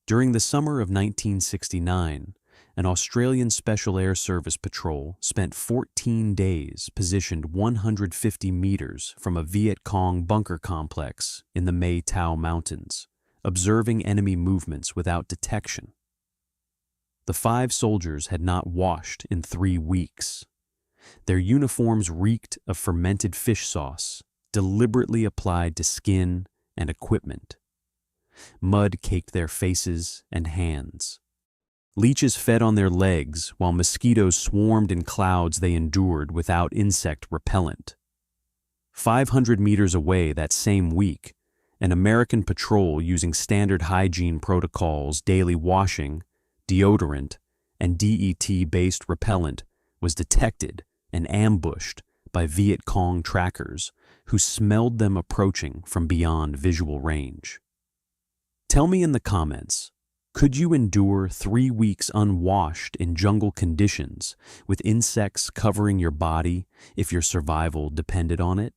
During the summer of 1969, an Australian Special Air Service patrol spent 14 days positioned 150 meters from a Viet Cong bunker complex in the May Tao Mountains, observing enemy movements without detection. The 5 soldiers had not washed in 3 weeks. Their uniforms reeked of fermented fish sauce, deliberately applied to skin and equipment. Mud caked their faces and hands. Leeches fed on their legs while mosquitoes swarmed in clouds they endured without insect repellent. 500 meters away that same week, an American patrol using standard hygiene protocols, daily washing, deodorant, and DET-based repellent was detected and ambushed by Viet Cong trackers who smelled them approaching from beyond visual range. Tell me in the comments, could you endure 3 weeks unwashed in jungle conditions with insects covering your body if your survival depended on it?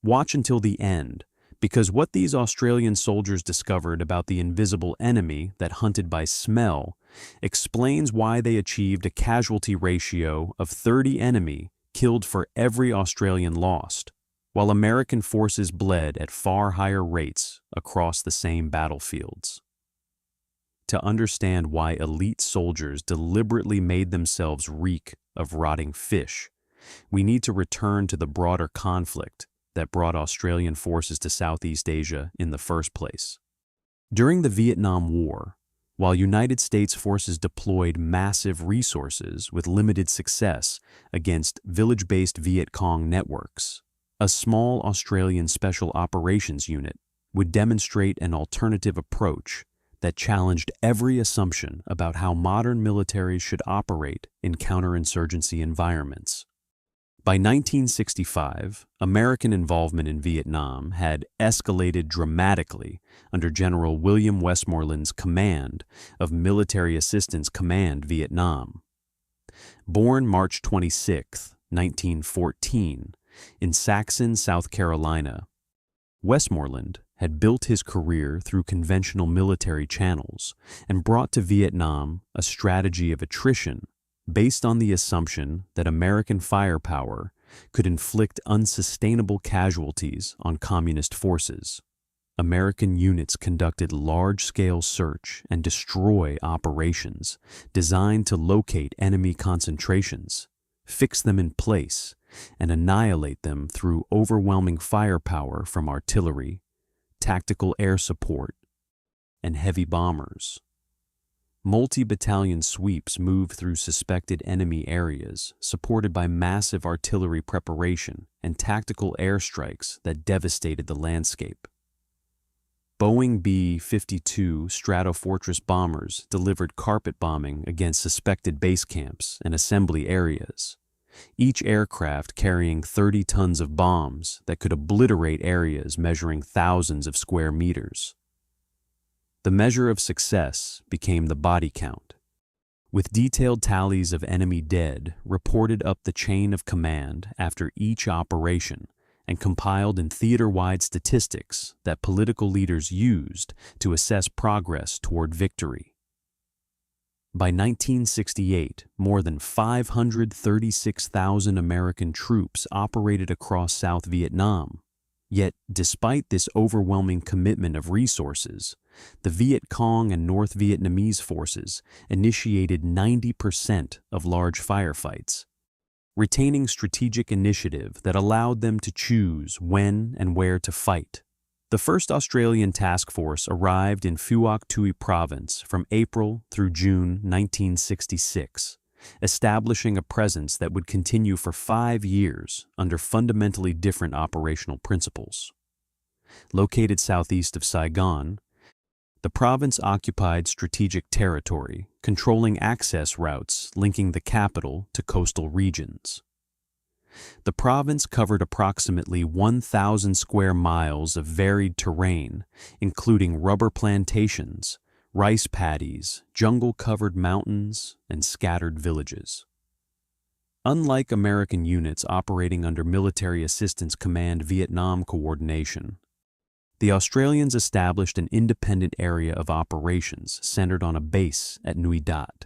Watch until the end, because what these Australian soldiers discovered about the invisible enemy that hunted by smell explains why they achieved a casualty ratio of 30 enemy killed for every Australian lost, while American forces bled at far higher rates across the same battlefields. To understand why elite soldiers deliberately made themselves reek of rotting fish, we need to return to the broader conflict that brought Australian forces to Southeast Asia in the first place. During the Vietnam War, while United States forces deployed massive resources with limited success against village-based Viet Cong networks, a small Australian Special Operations Unit would demonstrate an alternative approach that challenged every assumption about how modern militaries should operate in counterinsurgency environments. By 1965, American involvement in Vietnam had escalated dramatically under General William Westmoreland's command of Military Assistance Command Vietnam. Born March 26, 1914, in Saxon, South Carolina, Westmoreland had built his career through conventional military channels and brought to Vietnam a strategy of attrition based on the assumption that American firepower could inflict unsustainable casualties on communist forces. American units conducted large-scale search and destroy operations designed to locate enemy concentrations, fix them in place, and annihilate them through overwhelming firepower from artillery, tactical air support, and heavy bombers. Multi-battalion sweeps moved through suspected enemy areas, supported by massive artillery preparation and tactical airstrikes that devastated the landscape. Boeing B-52 Stratofortress bombers delivered carpet bombing against suspected base camps and assembly areas, each aircraft carrying 30 tons of bombs that could obliterate areas measuring thousands of square meters. The measure of success became the body count, with detailed tallies of enemy dead reported up the chain of command after each operation and compiled in theater-wide statistics that political leaders used to assess progress toward victory. By 1968, more than 536,000 American troops operated across South Vietnam. Yet, despite this overwhelming commitment of resources, the Viet Cong and North Vietnamese forces initiated 90% of large firefights, retaining strategic initiative that allowed them to choose when and where to fight. The first Australian task force arrived in Phuoc Tuy Province from April through June 1966, establishing a presence that would continue for 5 years under fundamentally different operational principles. Located southeast of Saigon, the province occupied strategic territory, controlling access routes linking the capital to coastal regions. The province covered approximately 1,000 square miles of varied terrain, including rubber plantations, rice paddies, jungle-covered mountains, and scattered villages. Unlike American units operating under Military Assistance Command Vietnam coordination, the Australians established an independent area of operations centered on a base at Nui Dat.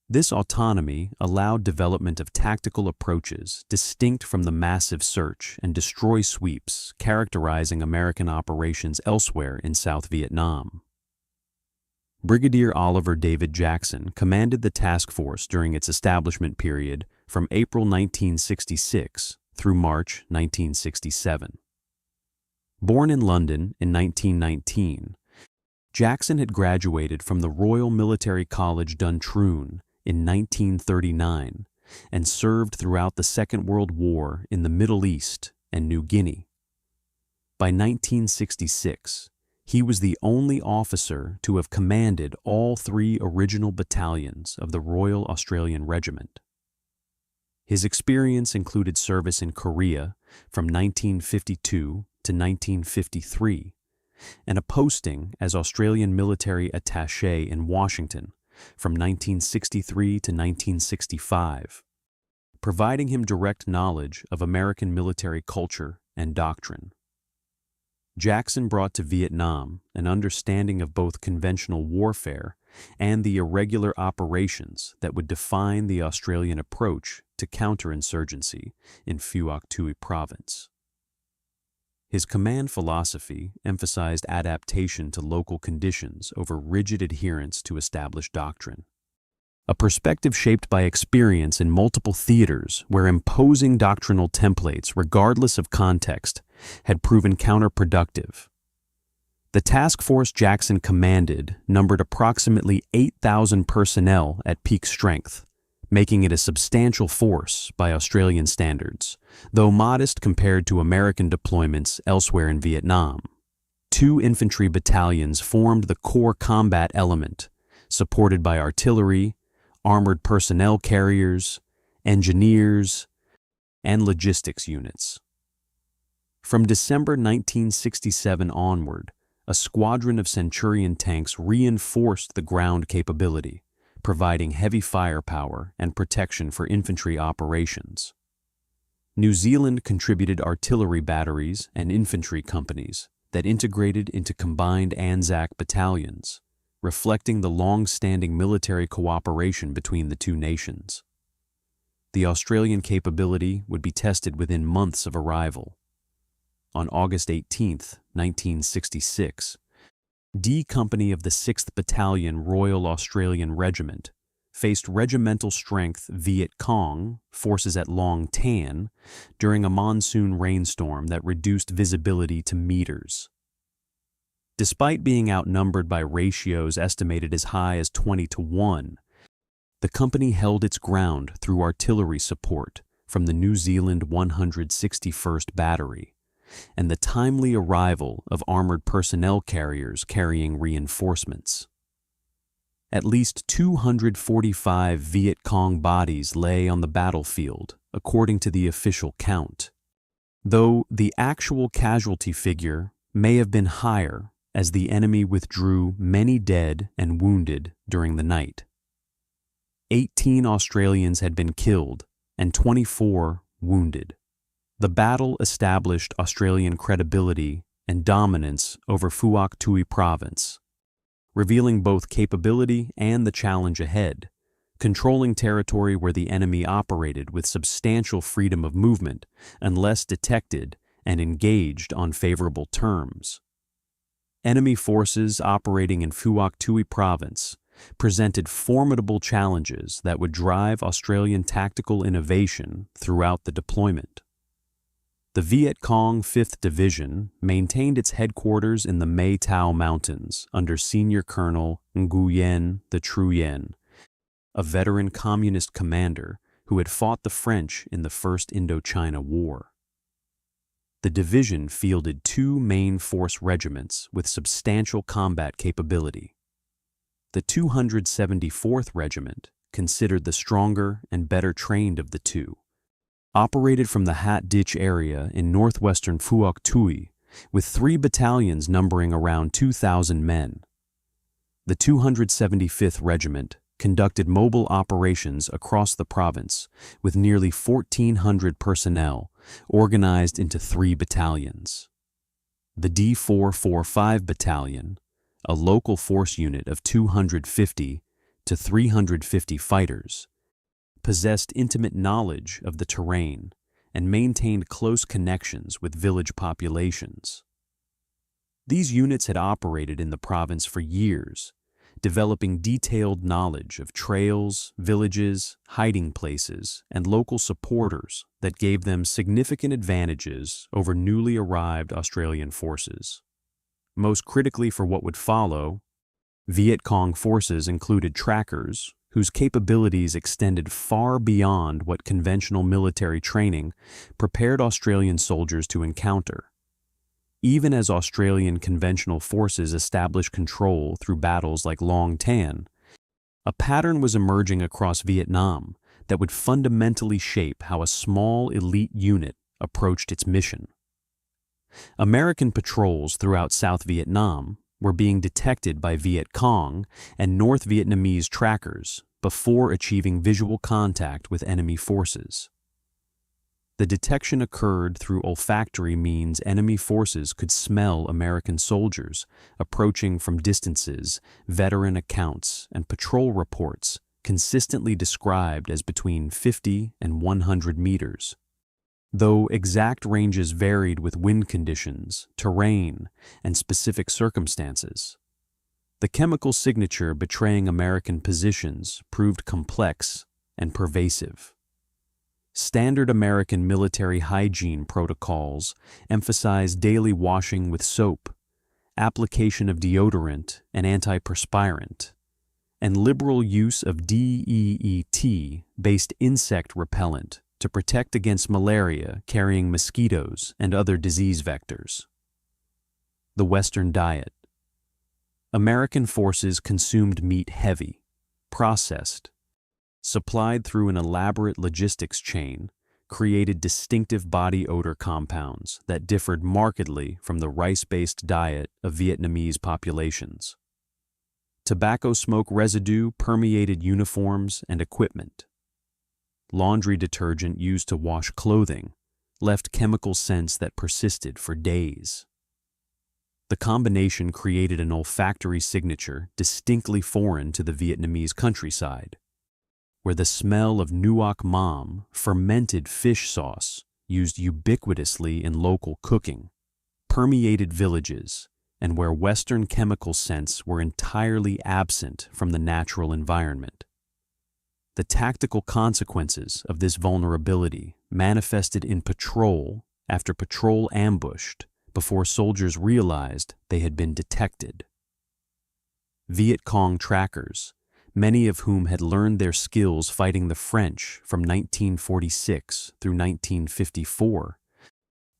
This autonomy allowed development of tactical approaches distinct from the massive search and destroy sweeps characterizing American operations elsewhere in South Vietnam. Brigadier Oliver David Jackson commanded the task force during its establishment period from April 1966 through March 1967. Born in London in 1919, Jackson had graduated from the Royal Military College Duntroon in 1939 and served throughout the Second World War in the Middle East and New Guinea. By 1966, he was the only officer to have commanded all three original battalions of the Royal Australian Regiment. His experience included service in Korea from 1952 to 1953, and a posting as Australian military attaché in Washington from 1963 to 1965, providing him direct knowledge of American military culture and doctrine. Jackson brought to Vietnam an understanding of both conventional warfare and the irregular operations that would define the Australian approach to counterinsurgency in Phuoc Tuy Province. His command philosophy emphasized adaptation to local conditions over rigid adherence to established doctrine. A perspective shaped by experience in multiple theaters where imposing doctrinal templates, regardless of context, had proven counterproductive. The task force Jackson commanded numbered approximately 8,000 personnel at peak strength, making it a substantial force by Australian standards, though modest compared to American deployments elsewhere in Vietnam. 2 infantry battalions formed the core combat element, supported by artillery, armored personnel carriers, engineers, and logistics units. From December 1967 onward, a squadron of Centurion tanks reinforced the ground capability, providing heavy firepower and protection for infantry operations. New Zealand contributed artillery batteries and infantry companies that integrated into combined Anzac battalions, reflecting the long-standing military cooperation between the two nations. The Australian capability would be tested within months of arrival. On August 18, 1966, D Company of the 6th Battalion Royal Australian Regiment faced regimental strength Viet Cong forces at Long Tan during a monsoon rainstorm that reduced visibility to meters. Despite being outnumbered by ratios estimated as high as 20-1, the company held its ground through artillery support from the New Zealand 161st Battery and the timely arrival of armored personnel carriers carrying reinforcements. At least 245 Viet Cong bodies lay on the battlefield, according to the official count, though the actual casualty figure may have been higher as the enemy withdrew many dead and wounded during the night. 18 Australians had been killed and 24 wounded. The battle established Australian credibility and dominance over Phuoc Tuy Province, revealing both capability and the challenge ahead, controlling territory where the enemy operated with substantial freedom of movement unless detected and engaged on favorable terms. Enemy forces operating in Phuoc Tuy Province presented formidable challenges that would drive Australian tactical innovation throughout the deployment. The Viet Cong 5th Division maintained its headquarters in the May Tao Mountains under Senior Colonel Nguyen the Truyen, a veteran communist commander who had fought the French in the First Indochina War. The division fielded 2 main force regiments with substantial combat capability. The 274th Regiment, considered the stronger and better trained of the two, operated from the Hat Ditch area in northwestern Phuoc Tuy, with 3 battalions numbering around 2,000 men. The 275th Regiment conducted mobile operations across the province with nearly 1,400 personnel organized into 3 battalions. The D445 Battalion, a local force unit of 250 to 350 fighters, possessed intimate knowledge of the terrain and maintained close connections with village populations. These units had operated in the province for years, developing detailed knowledge of trails, villages, hiding places, and local supporters that gave them significant advantages over newly arrived Australian forces. Most critically for what would follow, Viet Cong forces included trackers whose capabilities extended far beyond what conventional military training prepared Australian soldiers to encounter. Even as Australian conventional forces established control through battles like Long Tan, a pattern was emerging across Vietnam that would fundamentally shape how a small elite unit approached its mission. American patrols throughout South Vietnam were being detected by Viet Cong and North Vietnamese trackers before achieving visual contact with enemy forces. The detection occurred through olfactory means enemy forces could smell American soldiers approaching from distances veteran accounts and patrol reports consistently described as between 50 and 100 meters. Though exact ranges varied with wind conditions, terrain, and specific circumstances, the chemical signature betraying American positions proved complex and pervasive. Standard American military hygiene protocols emphasize daily washing with soap, application of deodorant and antiperspirant, and liberal use of DEET-based insect repellent to protect against malaria carrying mosquitoes and other disease vectors. The Western diet. American forces consumed meat heavy, processed, supplied through an elaborate logistics chain, created distinctive body odor compounds that differed markedly from the rice-based diet of Vietnamese populations. Tobacco smoke residue permeated uniforms and equipment. Laundry detergent used to wash clothing left chemical scents that persisted for days. The combination created an olfactory signature distinctly foreign to the Vietnamese countryside, where the smell of nuoc mam, fermented fish sauce, used ubiquitously in local cooking, permeated villages, and where Western chemical scents were entirely absent from the natural environment. The tactical consequences of this vulnerability manifested in patrol after patrol ambushed before soldiers realized they had been detected. Viet Cong trackers, many of whom had learned their skills fighting the French from 1946 through 1954,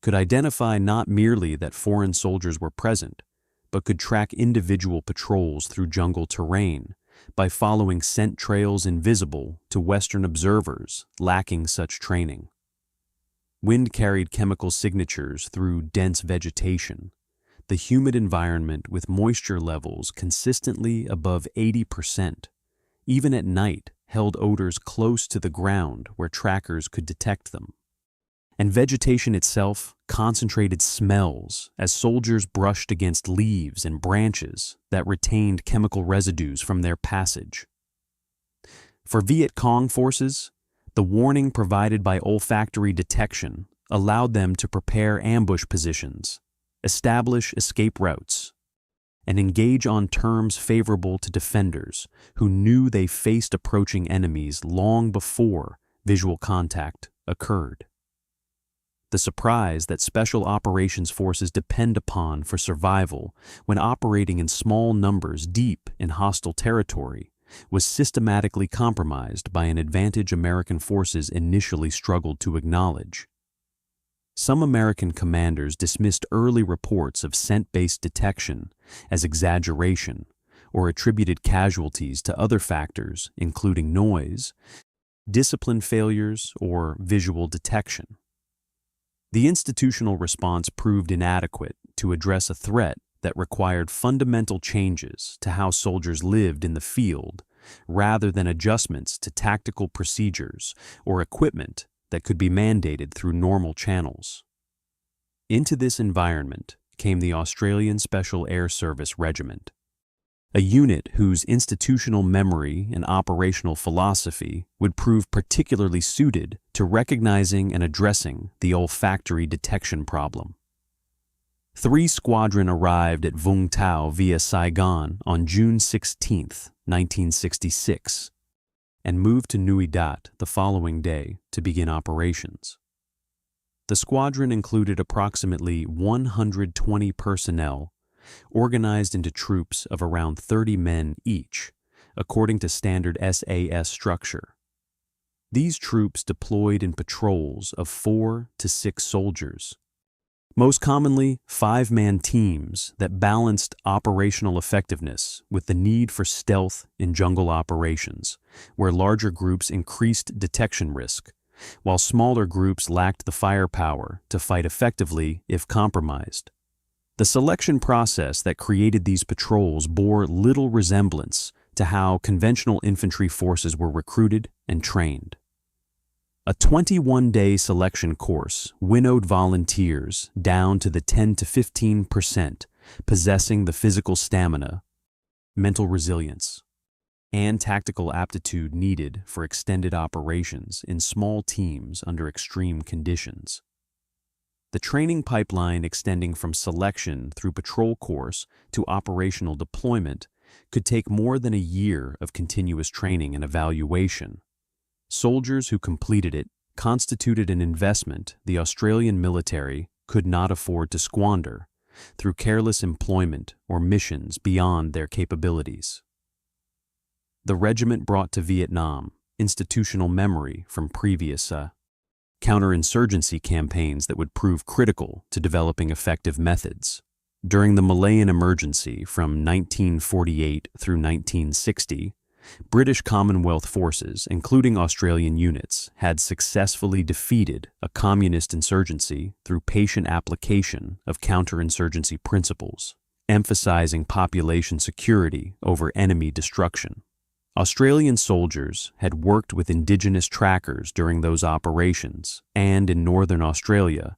could identify not merely that foreign soldiers were present, but could track individual patrols through jungle terrain by following scent trails invisible to Western observers lacking such training. Wind carried chemical signatures through dense vegetation, the humid environment with moisture levels consistently above 80%. Even at night, held odors close to the ground where trackers could detect them. And vegetation itself concentrated smells as soldiers brushed against leaves and branches that retained chemical residues from their passage. For Viet Cong forces, the warning provided by olfactory detection allowed them to prepare ambush positions, establish escape routes, and engage on terms favorable to defenders who knew they faced approaching enemies long before visual contact occurred. The surprise that special operations forces depend upon for survival when operating in small numbers deep in hostile territory was systematically compromised by an advantage American forces initially struggled to acknowledge. Some American commanders dismissed early reports of scent-based detection as exaggeration or attributed casualties to other factors, including noise, discipline failures, or visual detection. The institutional response proved inadequate to address a threat that required fundamental changes to how soldiers lived in the field rather than adjustments to tactical procedures or equipment that could be mandated through normal channels. Into this environment, came the Australian Special Air Service Regiment, a unit whose institutional memory and operational philosophy would prove particularly suited to recognizing and addressing the olfactory detection problem. 3 squadron arrived at Vung Tau via Saigon on June 16, 1966, and moved to Nui Dat the following day to begin operations. The squadron included approximately 120 personnel, organized into troops of around 30 men each, according to standard SAS structure. These troops deployed in patrols of 4 to 6 soldiers, most commonly 5-man teams that balanced operational effectiveness with the need for stealth in jungle operations, where larger groups increased detection risk, while smaller groups lacked the firepower to fight effectively if compromised. The selection process that created these patrols bore little resemblance to how conventional infantry forces were recruited and trained. A 21-day selection course winnowed volunteers down to the 10 to 15% possessing the physical stamina, mental resilience, and tactical aptitude needed for extended operations in small teams under extreme conditions. The training pipeline extending from selection through patrol course to operational deployment could take more than a year of continuous training and evaluation. Soldiers who completed it constituted an investment the Australian military could not afford to squander through careless employment or missions beyond their capabilities. The regiment brought to Vietnam institutional memory from previous counterinsurgency campaigns that would prove critical to developing effective methods. During the Malayan Emergency from 1948 through 1960, British Commonwealth forces, including Australian units, had successfully defeated a communist insurgency through patient application of counterinsurgency principles, emphasizing population security over enemy destruction. Australian soldiers had worked with indigenous trackers during those operations and in northern Australia,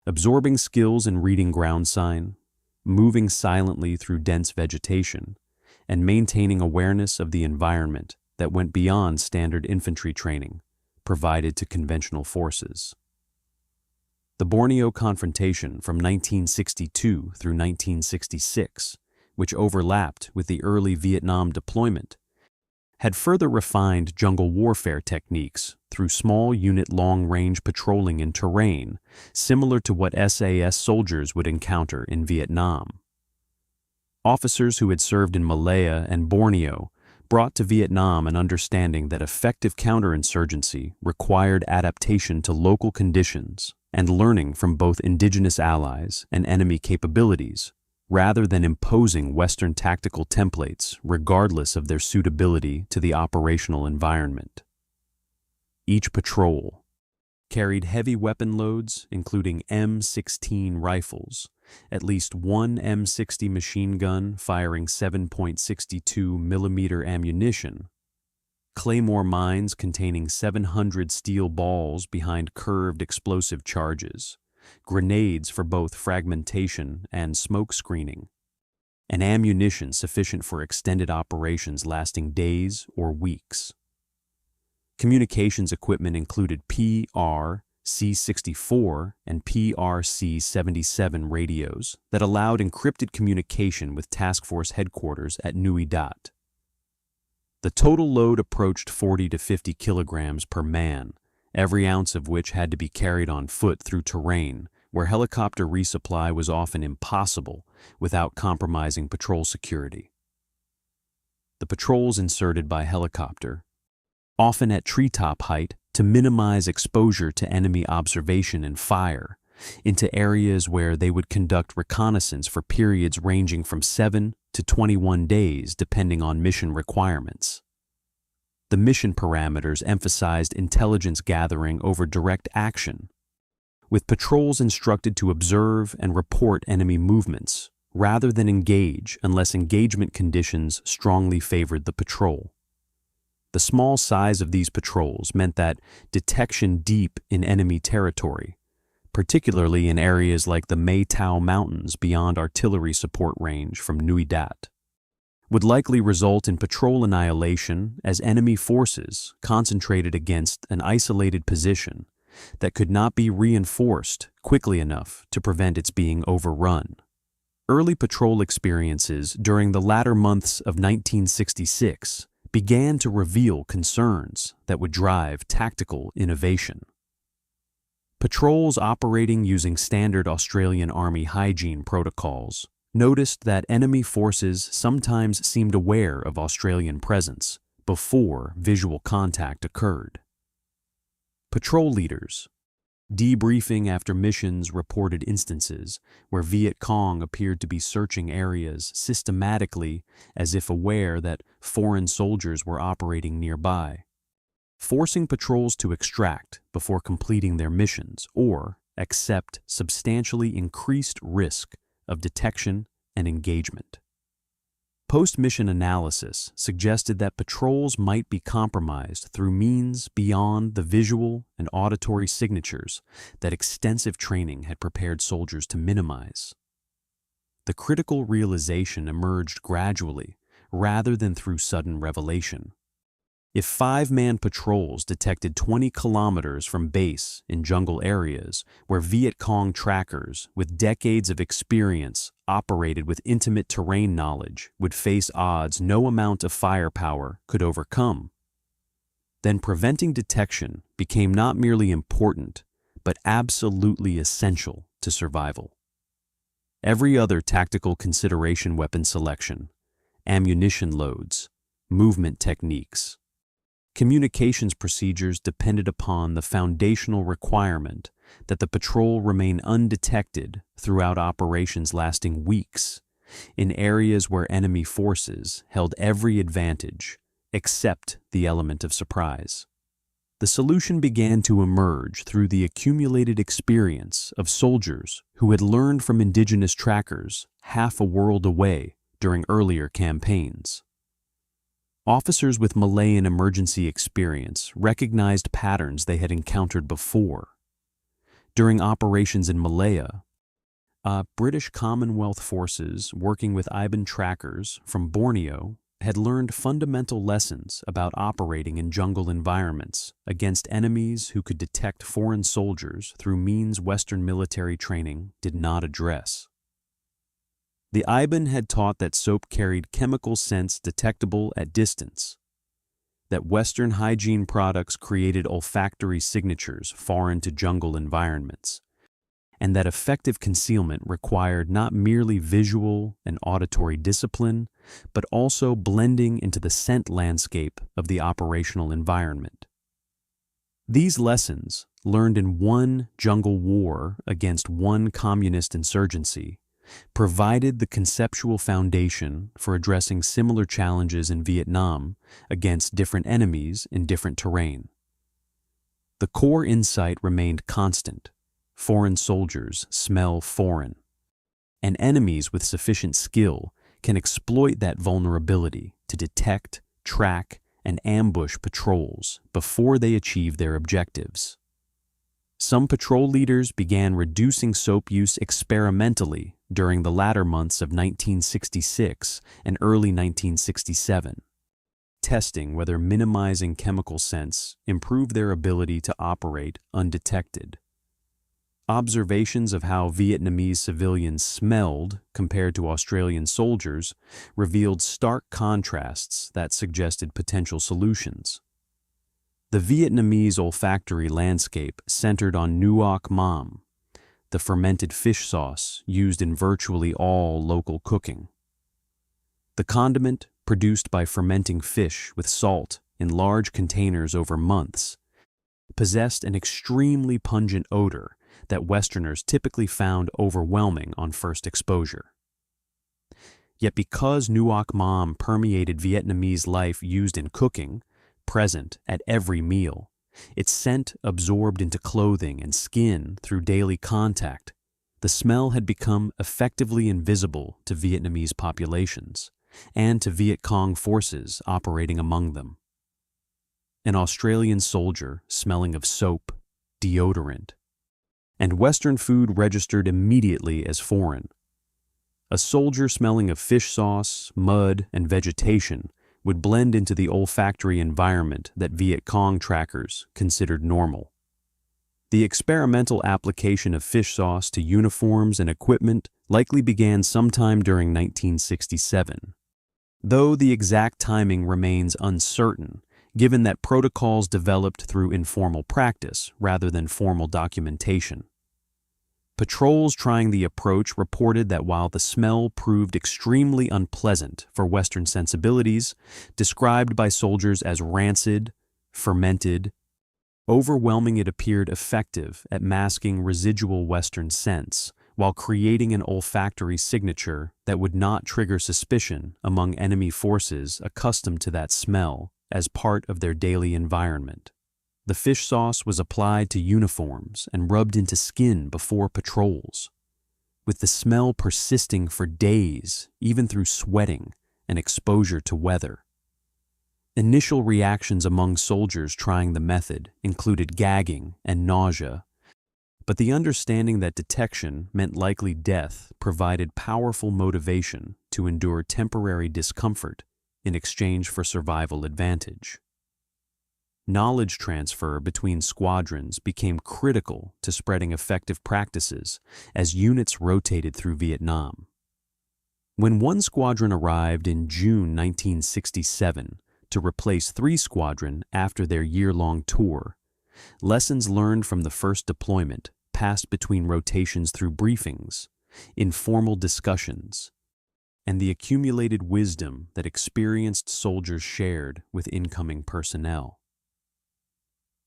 absorbing skills in reading ground sign, moving silently through dense vegetation, and maintaining awareness of the environment that went beyond standard infantry training provided to conventional forces. The Borneo confrontation from 1962 through 1966, which overlapped with the early Vietnam deployment, had further refined jungle warfare techniques through small unit long-range patrolling in terrain similar to what SAS soldiers would encounter in Vietnam. Officers who had served in Malaya and Borneo brought to Vietnam an understanding that effective counterinsurgency required adaptation to local conditions and learning from both indigenous allies and enemy capabilities, rather than imposing Western tactical templates regardless of their suitability to the operational environment. Each patrol carried heavy weapon loads, including M16 rifles, at least one M60 machine gun firing 7.62 millimeter ammunition, claymore mines containing 700 steel balls behind curved explosive charges, grenades for both fragmentation and smoke screening, and ammunition sufficient for extended operations lasting days or weeks. Communications equipment included PRC-64 and PRC-77 radios that allowed encrypted communication with task force headquarters at Nui Dat. The total load approached 40 to 50 kilograms per man, every ounce of which had to be carried on foot through terrain where helicopter resupply was often impossible without compromising patrol security. The patrols inserted by helicopter, often at treetop height to minimize exposure to enemy observation and fire, into areas where they would conduct reconnaissance for periods ranging from 7 to 21 days depending on mission requirements. The mission parameters emphasized intelligence gathering over direct action, with patrols instructed to observe and report enemy movements rather than engage unless engagement conditions strongly favored the patrol. The small size of these patrols meant that detection deep in enemy territory, particularly in areas like the May Tao Mountains beyond artillery support range from Nui Dat, would likely result in patrol annihilation as enemy forces concentrated against an isolated position that could not be reinforced quickly enough to prevent its being overrun. Early patrol experiences during the latter months of 1966 began to reveal concerns that would drive tactical innovation. Patrols operating using standard Australian Army hygiene protocols noticed that enemy forces sometimes seemed aware of Australian presence before visual contact occurred. Patrol leaders, debriefing after missions, reported instances where Viet Cong appeared to be searching areas systematically as if aware that foreign soldiers were operating nearby, forcing patrols to extract before completing their missions or accept substantially increased risk of detection and engagement. Post-mission analysis suggested that patrols might be compromised through means beyond the visual and auditory signatures that extensive training had prepared soldiers to minimize. The critical realization emerged gradually rather than through sudden revelation. If 5-man patrols detected 20 kilometers from base in jungle areas where Viet Cong trackers with decades of experience operated with intimate terrain knowledge would face odds no amount of firepower could overcome, then preventing detection became not merely important, but absolutely essential to survival. Every other tactical consideration, weapon selection, ammunition loads, movement techniques, communications procedures, depended upon the foundational requirement that the patrol remain undetected throughout operations lasting weeks in areas where enemy forces held every advantage except the element of surprise. The solution began to emerge through the accumulated experience of soldiers who had learned from indigenous trackers half a world away during earlier campaigns. Officers with Malayan emergency experience recognized patterns they had encountered before. During operations in Malaya, British Commonwealth forces working with IBAN trackers from Borneo had learned fundamental lessons about operating in jungle environments against enemies who could detect foreign soldiers through means Western military training did not address. The IBAN had taught that soap carried chemical scents detectable at distance, that Western hygiene products created olfactory signatures foreign to jungle environments, and that effective concealment required not merely visual and auditory discipline, but also blending into the scent landscape of the operational environment. These lessons, learned in one jungle war against one communist insurgency, provided the conceptual foundation for addressing similar challenges in Vietnam against different enemies in different terrain. The core insight remained constant: foreign soldiers smell foreign, and enemies with sufficient skill can exploit that vulnerability to detect, track, and ambush patrols before they achieve their objectives. Some patrol leaders began reducing soap use experimentally during the latter months of 1966 and early 1967, testing whether minimizing chemical scents improved their ability to operate undetected. Observations of how Vietnamese civilians smelled compared to Australian soldiers revealed stark contrasts that suggested potential solutions. The Vietnamese olfactory landscape centered on Phuoc Mam, the fermented fish sauce used in virtually all local cooking. The condiment, produced by fermenting fish with salt in large containers over months, possessed an extremely pungent odor that Westerners typically found overwhelming on first exposure. Yet because Phuoc Mam permeated Vietnamese life used in cooking, present at every meal, its scent absorbed into clothing and skin through daily contact, the smell had become effectively invisible to Vietnamese populations and to Viet Cong forces operating among them. An Australian soldier smelling of soap, deodorant, and Western food registered immediately as foreign. A soldier smelling of fish sauce, mud, and vegetation would blend into the olfactory environment that Viet Cong trackers considered normal. The experimental application of fish sauce to uniforms and equipment likely began sometime during 1967, though the exact timing remains uncertain, given that protocols developed through informal practice rather than formal documentation. Patrols trying the approach reported that while the smell proved extremely unpleasant for Western sensibilities, described by soldiers as rancid, fermented, overwhelming, it appeared effective at masking residual Western scents while creating an olfactory signature that would not trigger suspicion among enemy forces accustomed to that smell as part of their daily environment. The fish sauce was applied to uniforms and rubbed into skin before patrols, with the smell persisting for days, even through sweating and exposure to weather. Initial reactions among soldiers trying the method included gagging and nausea, but the understanding that detection meant likely death provided powerful motivation to endure temporary discomfort in exchange for survival advantage. Knowledge transfer between squadrons became critical to spreading effective practices as units rotated through Vietnam. When one squadron arrived in June 1967 to replace 3 squadrons after their year-long tour, lessons learned from the first deployment passed between rotations through briefings, informal discussions, and the accumulated wisdom that experienced soldiers shared with incoming personnel.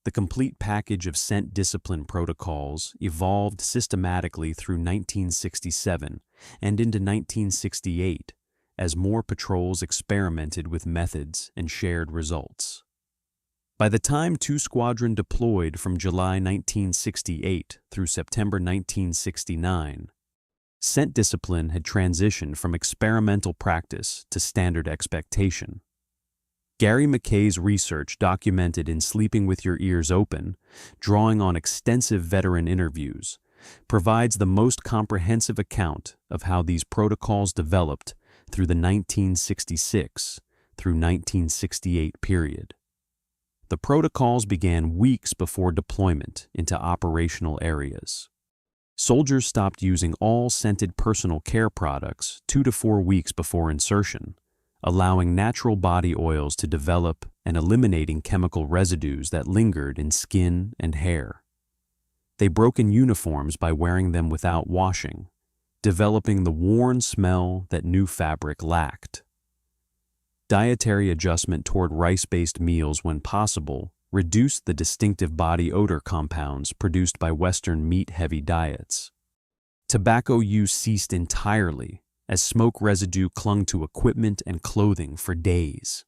The complete package of scent discipline protocols evolved systematically through 1967 and into 1968 as more patrols experimented with methods and shared results. By the time 2 squadrons deployed from July 1968 through September 1969, scent discipline had transitioned from experimental practice to standard expectation. Gary McKay's research, documented in Sleeping with Your Ears Open, drawing on extensive veteran interviews, provides the most comprehensive account of how these protocols developed through the 1966 through 1968 period. The protocols began weeks before deployment into operational areas. Soldiers stopped using all scented personal care products 2 to 4 weeks before insertion, allowing natural body oils to develop and eliminating chemical residues that lingered in skin and hair. They broke in uniforms by wearing them without washing, developing the worn smell that new fabric lacked. Dietary adjustment toward rice-based meals when possible reduced the distinctive body odor compounds produced by Western meat-heavy diets. Tobacco use ceased entirely, as smoke residue clung to equipment and clothing for days.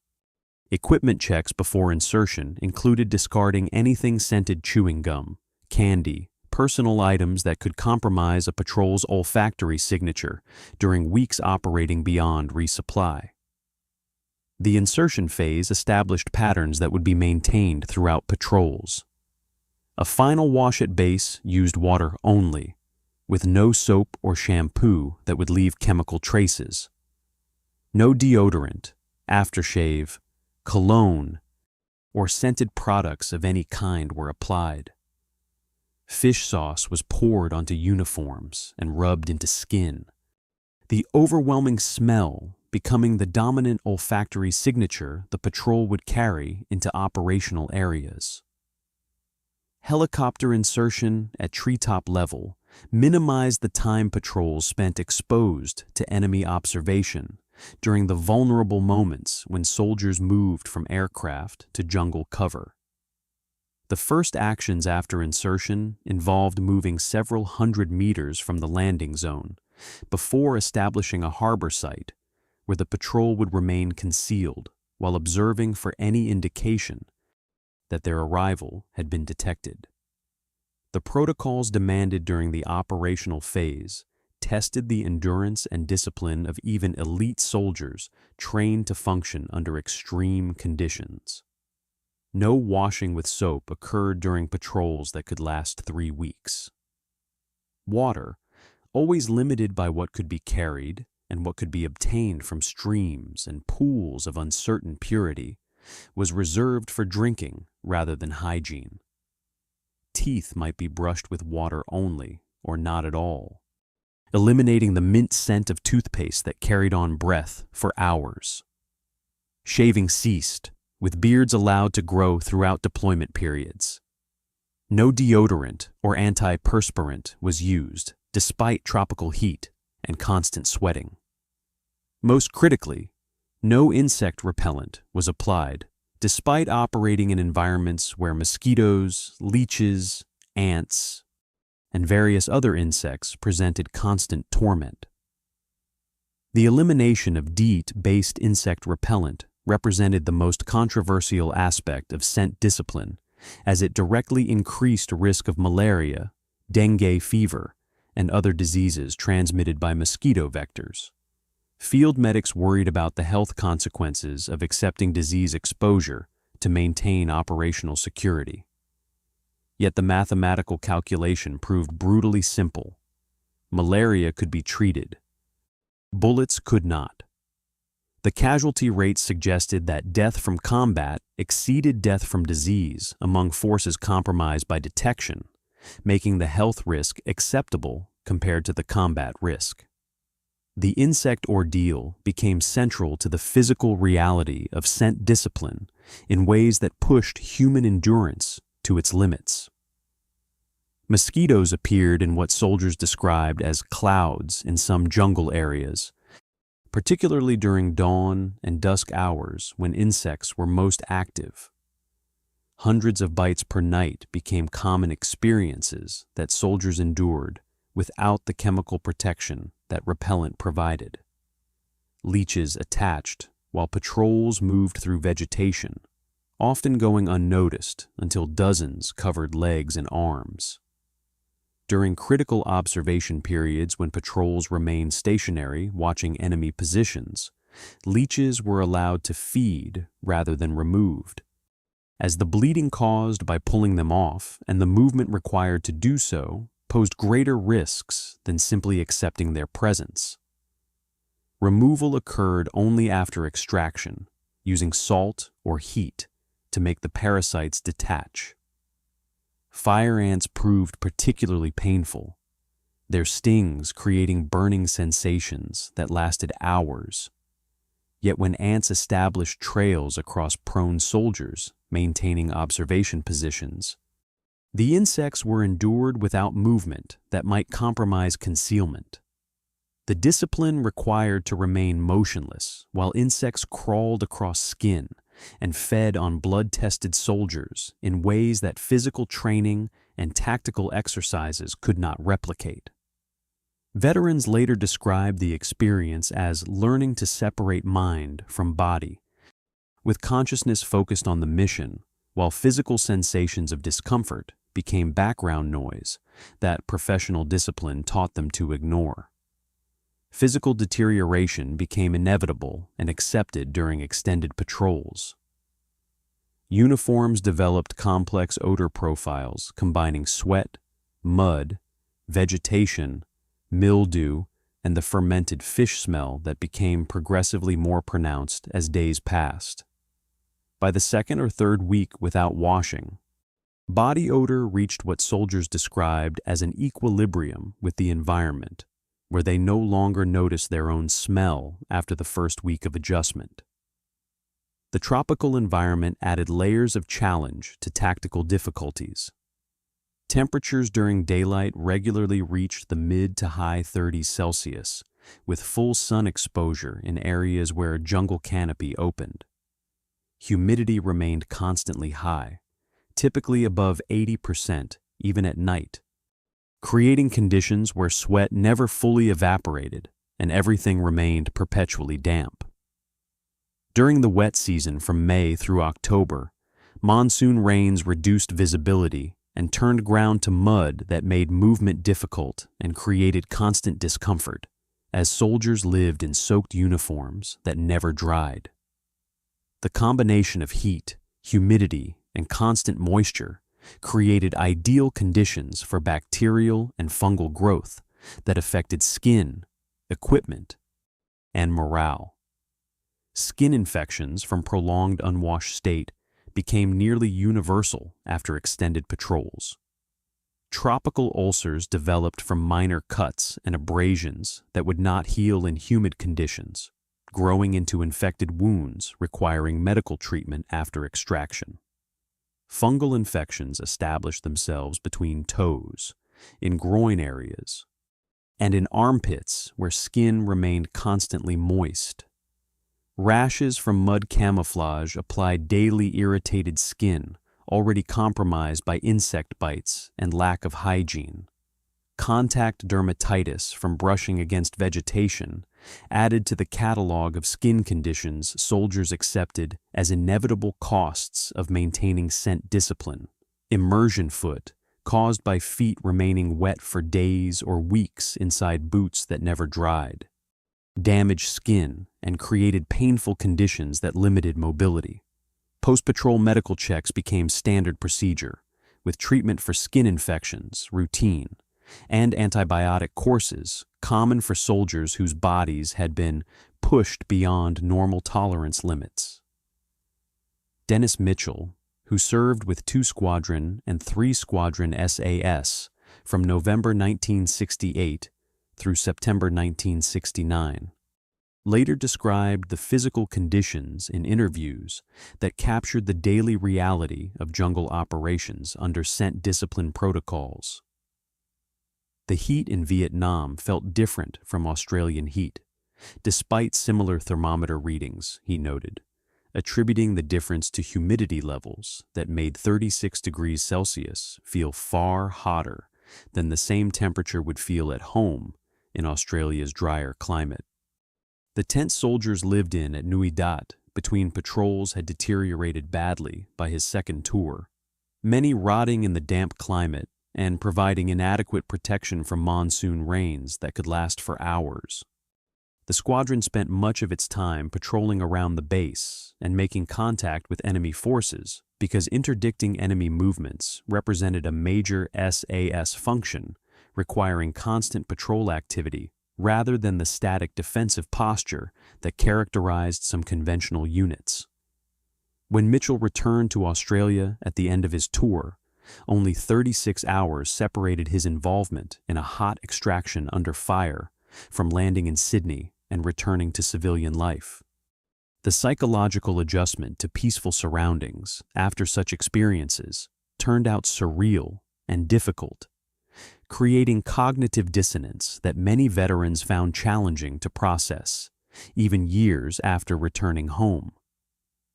Equipment checks before insertion included discarding anything scented chewing gum, candy, personal items that could compromise a patrol's olfactory signature during weeks operating beyond resupply. The insertion phase established patterns that would be maintained throughout patrols. A final wash at base used water only, with no soap or shampoo that would leave chemical traces. No deodorant, aftershave, cologne, or scented products of any kind were applied. Fish sauce was poured onto uniforms and rubbed into skin, the overwhelming smell becoming the dominant olfactory signature the patrol would carry into operational areas. Helicopter insertion at treetop level minimized the time patrols spent exposed to enemy observation during the vulnerable moments when soldiers moved from aircraft to jungle cover. The first actions after insertion involved moving several hundred meters from the landing zone before establishing a harbor site where the patrol would remain concealed while observing for any indication that their arrival had been detected. The protocols demanded during the operational phase tested the endurance and discipline of even elite soldiers trained to function under extreme conditions. No washing with soap occurred during patrols that could last 3 weeks. Water, always limited by what could be carried and what could be obtained from streams and pools of uncertain purity, was reserved for drinking rather than hygiene. Teeth might be brushed with water only, or not at all, eliminating the mint scent of toothpaste that carried on breath for hours. Shaving ceased, with beards allowed to grow throughout deployment periods. No deodorant or antiperspirant was used, despite tropical heat and constant sweating. Most critically, no insect repellent was applied, despite operating in environments where mosquitoes, leeches, ants, and various other insects presented constant torment. The elimination of DEET-based insect repellent represented the most controversial aspect of scent discipline, as it directly increased risk of malaria, dengue fever, and other diseases transmitted by mosquito vectors. Field medics worried about the health consequences of accepting disease exposure to maintain operational security. Yet the mathematical calculation proved brutally simple. Malaria could be treated. Bullets could not. The casualty rates suggested that death from combat exceeded death from disease among forces compromised by detection, making the health risk acceptable compared to the combat risk. The insect ordeal became central to the physical reality of scent discipline in ways that pushed human endurance to its limits. Mosquitoes appeared in what soldiers described as clouds in some jungle areas, particularly during dawn and dusk hours when insects were most active. Hundreds of bites per night became common experiences that soldiers endured without the chemical protection that repellent provided. Leeches attached while patrols moved through vegetation, often going unnoticed until dozens covered legs and arms. During critical observation periods when patrols remained stationary watching enemy positions, leeches were allowed to feed rather than removed, as the bleeding caused by pulling them off and the movement required to do so posed greater risks than simply accepting their presence. Removal occurred only after extraction, using salt or heat to make the parasites detach. Fire ants proved particularly painful, their stings creating burning sensations that lasted hours. Yet when ants established trails across prone soldiers, maintaining observation positions, the insects were endured without movement that might compromise concealment. The discipline required to remain motionless while insects crawled across skin and fed on blood-tested soldiers in ways that physical training and tactical exercises could not replicate. Veterans later described the experience as learning to separate mind from body, with consciousness focused on the mission, while physical sensations of discomfort became background noise that professional discipline taught them to ignore. Physical deterioration became inevitable and accepted during extended patrols. Uniforms developed complex odor profiles combining sweat, mud, vegetation, mildew, and the fermented fish smell that became progressively more pronounced as days passed. By the second or third week without washing, body odor reached what soldiers described as an equilibrium with the environment, where they no longer noticed their own smell after the first week of adjustment. The tropical environment added layers of challenge to tactical difficulties. Temperatures during daylight regularly reached the mid to high 30s Celsius, with full sun exposure in areas where a jungle canopy opened. Humidity remained constantly high, typically above 80% even at night, creating conditions where sweat never fully evaporated and everything remained perpetually damp. During the wet season from May through October, monsoon rains reduced visibility and turned ground to mud that made movement difficult and created constant discomfort, as soldiers lived in soaked uniforms that never dried. The combination of heat, humidity, and constant moisture created ideal conditions for bacterial and fungal growth that affected skin, equipment, and morale. Skin infections from prolonged unwashed state became nearly universal after extended patrols. Tropical ulcers developed from minor cuts and abrasions that would not heal in humid conditions, growing into infected wounds requiring medical treatment after extraction. Fungal infections established themselves between toes, in groin areas, and in armpits where skin remained constantly moist. Rashes from mud camouflage applied daily irritated skin, already compromised by insect bites and lack of hygiene. Contact dermatitis from brushing against vegetation added to the catalog of skin conditions soldiers accepted as inevitable costs of maintaining scent discipline. Immersion foot, caused by feet remaining wet for days or weeks inside boots that never dried. Damaged skin and created painful conditions that limited mobility. Post-patrol medical checks became standard procedure, with treatment for skin infections routine, and antibiotic courses common for soldiers whose bodies had been pushed beyond normal tolerance limits. Dennis Mitchell, who served with 2 Squadron and 3 Squadron SAS from November 1968 through September 1969, later described the physical conditions in interviews that captured the daily reality of jungle operations under scent discipline protocols. The heat in Vietnam felt different from Australian heat, despite similar thermometer readings, he noted, attributing the difference to humidity levels that made 36 degrees Celsius feel far hotter than the same temperature would feel at home in Australia's drier climate. The tent soldiers lived in at Nui Dat between patrols had deteriorated badly by his second tour, many rotting in the damp climate and providing inadequate protection from monsoon rains that could last for hours. The squadron spent much of its time patrolling around the base and making contact with enemy forces because interdicting enemy movements represented a major SAS function requiring constant patrol activity rather than the static defensive posture that characterized some conventional units. When Mitchell returned to Australia at the end of his tour, only 36 hours separated his involvement in a hot extraction under fire from landing in Sydney and returning to civilian life. The psychological adjustment to peaceful surroundings after such experiences turned out surreal and difficult, creating cognitive dissonance that many veterans found challenging to process, even years after returning home.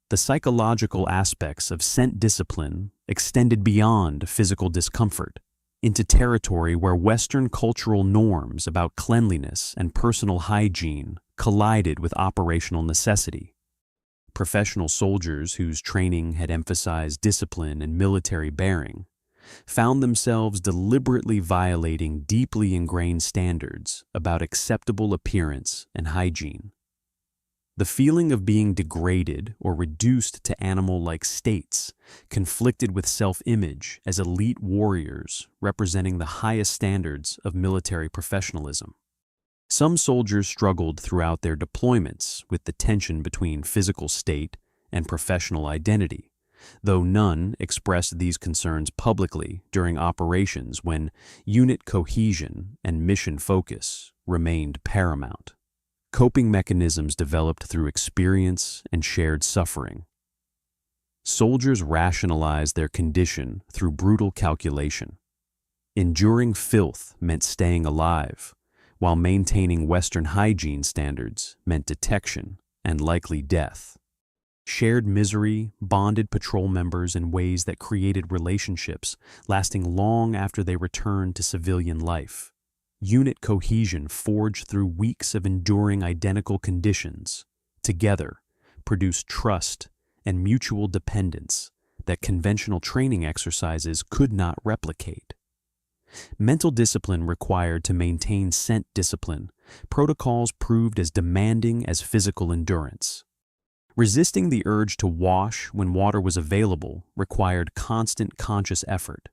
The psychological aspects of scent discipline extended beyond physical discomfort into territory where Western cultural norms about cleanliness and personal hygiene collided with operational necessity. Professional soldiers whose training had emphasized discipline and military bearing found themselves deliberately violating deeply ingrained standards about acceptable appearance and hygiene. The feeling of being degraded or reduced to animal-like states conflicted with self-image as elite warriors representing the highest standards of military professionalism. Some soldiers struggled throughout their deployments with the tension between physical state and professional identity, though none expressed these concerns publicly during operations when unit cohesion and mission focus remained paramount. Coping mechanisms developed through experience and shared suffering. Soldiers rationalized their condition through brutal calculation. Enduring filth meant staying alive, while maintaining Western hygiene standards meant detection and likely death. Shared misery bonded patrol members in ways that created relationships lasting long after they returned to civilian life. Unit cohesion forged through weeks of enduring identical conditions, together, produced trust and mutual dependence that conventional training exercises could not replicate. Mental discipline required to maintain scent discipline, protocols proved as demanding as physical endurance. Resisting the urge to wash when water was available required constant conscious effort,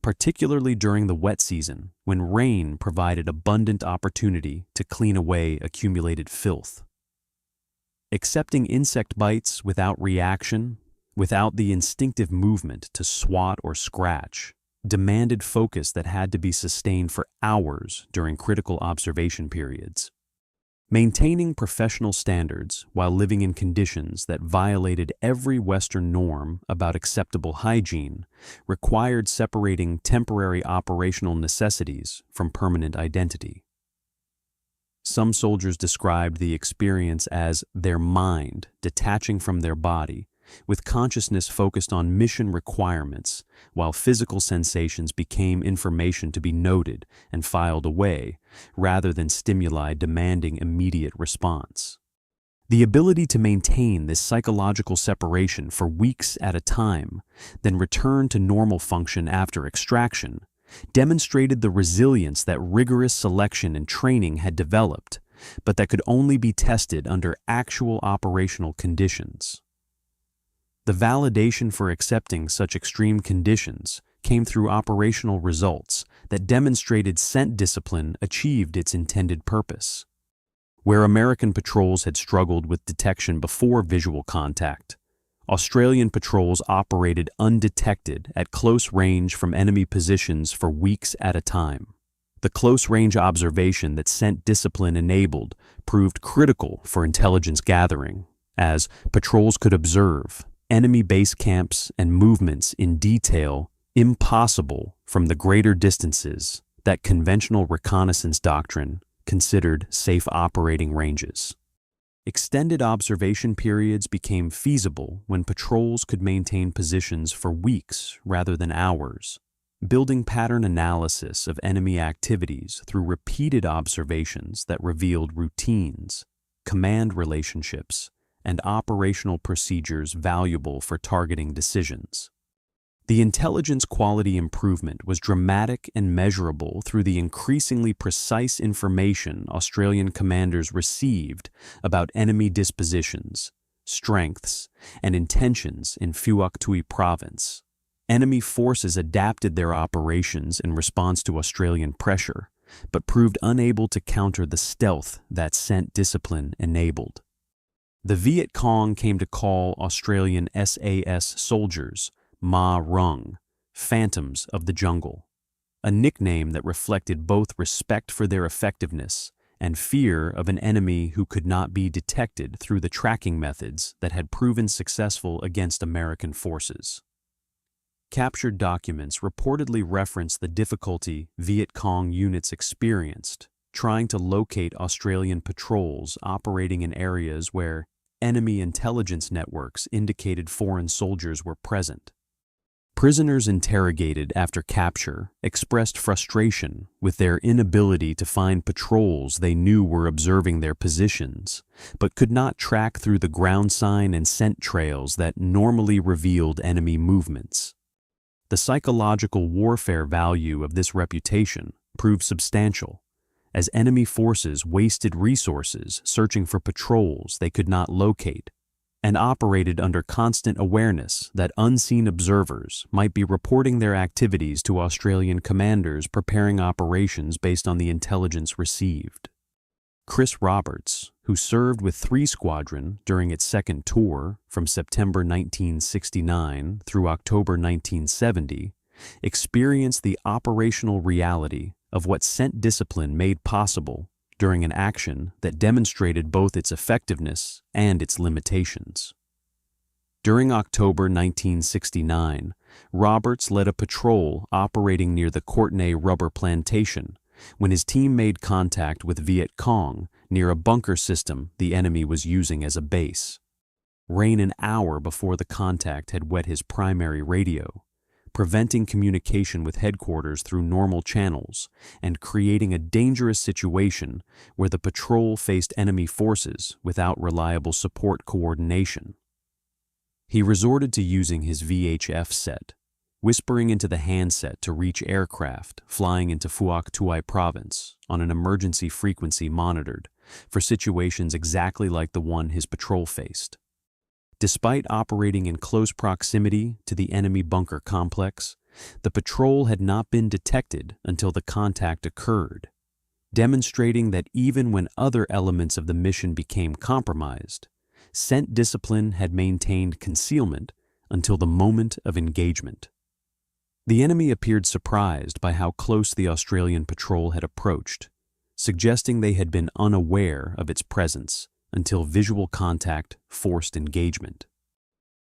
particularly during the wet season when rain provided abundant opportunity to clean away accumulated filth. Accepting insect bites without reaction, without the instinctive movement to swat or scratch, demanded focus that had to be sustained for hours during critical observation periods. Maintaining professional standards while living in conditions that violated every Western norm about acceptable hygiene required separating temporary operational necessities from permanent identity. Some soldiers described the experience as their mind detaching from their body, with consciousness focused on mission requirements, while physical sensations became information to be noted and filed away, rather than stimuli demanding immediate response. The ability to maintain this psychological separation for weeks at a time, then return to normal function after extraction, demonstrated the resilience that rigorous selection and training had developed, but that could only be tested under actual operational conditions. The validation for accepting such extreme conditions came through operational results that demonstrated scent discipline achieved its intended purpose. Where American patrols had struggled with detection before visual contact, Australian patrols operated undetected at close range from enemy positions for weeks at a time. The close-range observation that scent discipline enabled proved critical for intelligence gathering, as patrols could observe enemy base camps and movements in detail impossible from the greater distances that conventional reconnaissance doctrine considered safe operating ranges. Extended observation periods became feasible when patrols could maintain positions for weeks rather than hours, building pattern analysis of enemy activities through repeated observations that revealed routines, command relationships, and operational procedures valuable for targeting decisions. The intelligence quality improvement was dramatic and measurable through the increasingly precise information Australian commanders received about enemy dispositions, strengths, and intentions in Phuoc Tuy Province. Enemy forces adapted their operations in response to Australian pressure, but proved unable to counter the stealth that scent discipline enabled. The Viet Cong came to call Australian SAS soldiers Ma Rung, phantoms of the jungle, a nickname that reflected both respect for their effectiveness and fear of an enemy who could not be detected through the tracking methods that had proven successful against American forces. Captured documents reportedly reference the difficulty Viet Cong units experienced trying to locate Australian patrols operating in areas where enemy intelligence networks indicated foreign soldiers were present. Prisoners interrogated after capture expressed frustration with their inability to find patrols they knew were observing their positions, but could not track through the ground sign and scent trails that normally revealed enemy movements. The psychological warfare value of this reputation proved substantial, as enemy forces wasted resources searching for patrols they could not locate, and operated under constant awareness that unseen observers might be reporting their activities to Australian commanders preparing operations based on the intelligence received. Chris Roberts, who served with 3 Squadron during its second tour from September 1969 through October 1970, experienced the operational reality of what scent discipline made possible during an action that demonstrated both its effectiveness and its limitations. During October 1969, Roberts led a patrol operating near the Courtenay rubber plantation when his team made contact with Viet Cong near a bunker system the enemy was using as a base. Rain an hour before the contact had wet his primary radio, preventing communication with headquarters through normal channels and creating a dangerous situation where the patrol faced enemy forces without reliable support coordination. He resorted to using his VHF set, whispering into the handset to reach aircraft flying into Phuoc Tuy Province on an emergency frequency monitored for situations exactly like the one his patrol faced. Despite operating in close proximity to the enemy bunker complex, the patrol had not been detected until the contact occurred, demonstrating that even when other elements of the mission became compromised, scent discipline had maintained concealment until the moment of engagement. The enemy appeared surprised by how close the Australian patrol had approached, suggesting they had been unaware of its presence until visual contact forced engagement.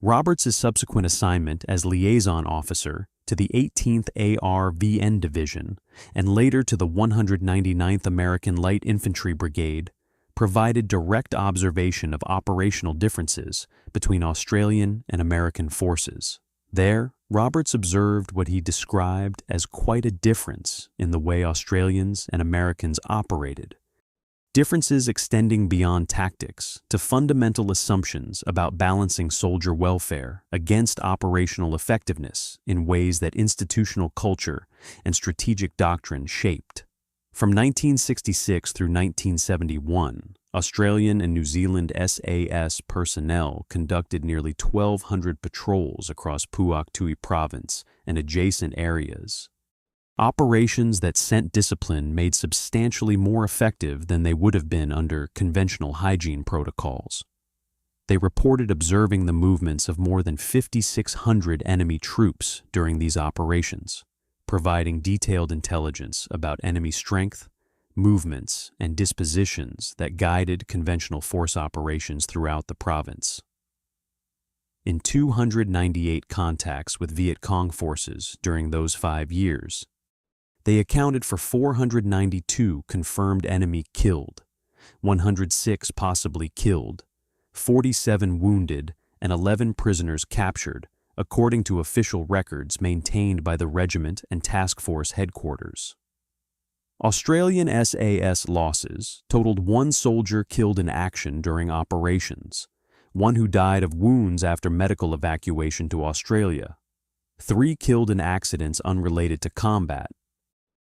Roberts' subsequent assignment as liaison officer to the 18th ARVN Division and later to the 199th American Light Infantry Brigade provided direct observation of operational differences between Australian and American forces. There, Roberts observed what he described as quite a difference in the way Australians and Americans operated, differences extending beyond tactics to fundamental assumptions about balancing soldier welfare against operational effectiveness in ways that institutional culture and strategic doctrine shaped. From 1966 through 1971, Australian and New Zealand SAS personnel conducted nearly 1,200 patrols across Phuoc Tuy Province and adjacent areas. Operations that scent discipline made substantially more effective than they would have been under conventional hygiene protocols. They reported observing the movements of more than 5,600 enemy troops during these operations, providing detailed intelligence about enemy strength, movements, and dispositions that guided conventional force operations throughout the province. In 298 contacts with Viet Cong forces during those 5 years, they accounted for 492 confirmed enemy killed, 106 possibly killed, 47 wounded, and 11 prisoners captured, according to official records maintained by the Regiment and Task Force headquarters. Australian SAS losses totaled 1 soldier killed in action during operations, 1 who died of wounds after medical evacuation to Australia, 3 killed in accidents unrelated to combat,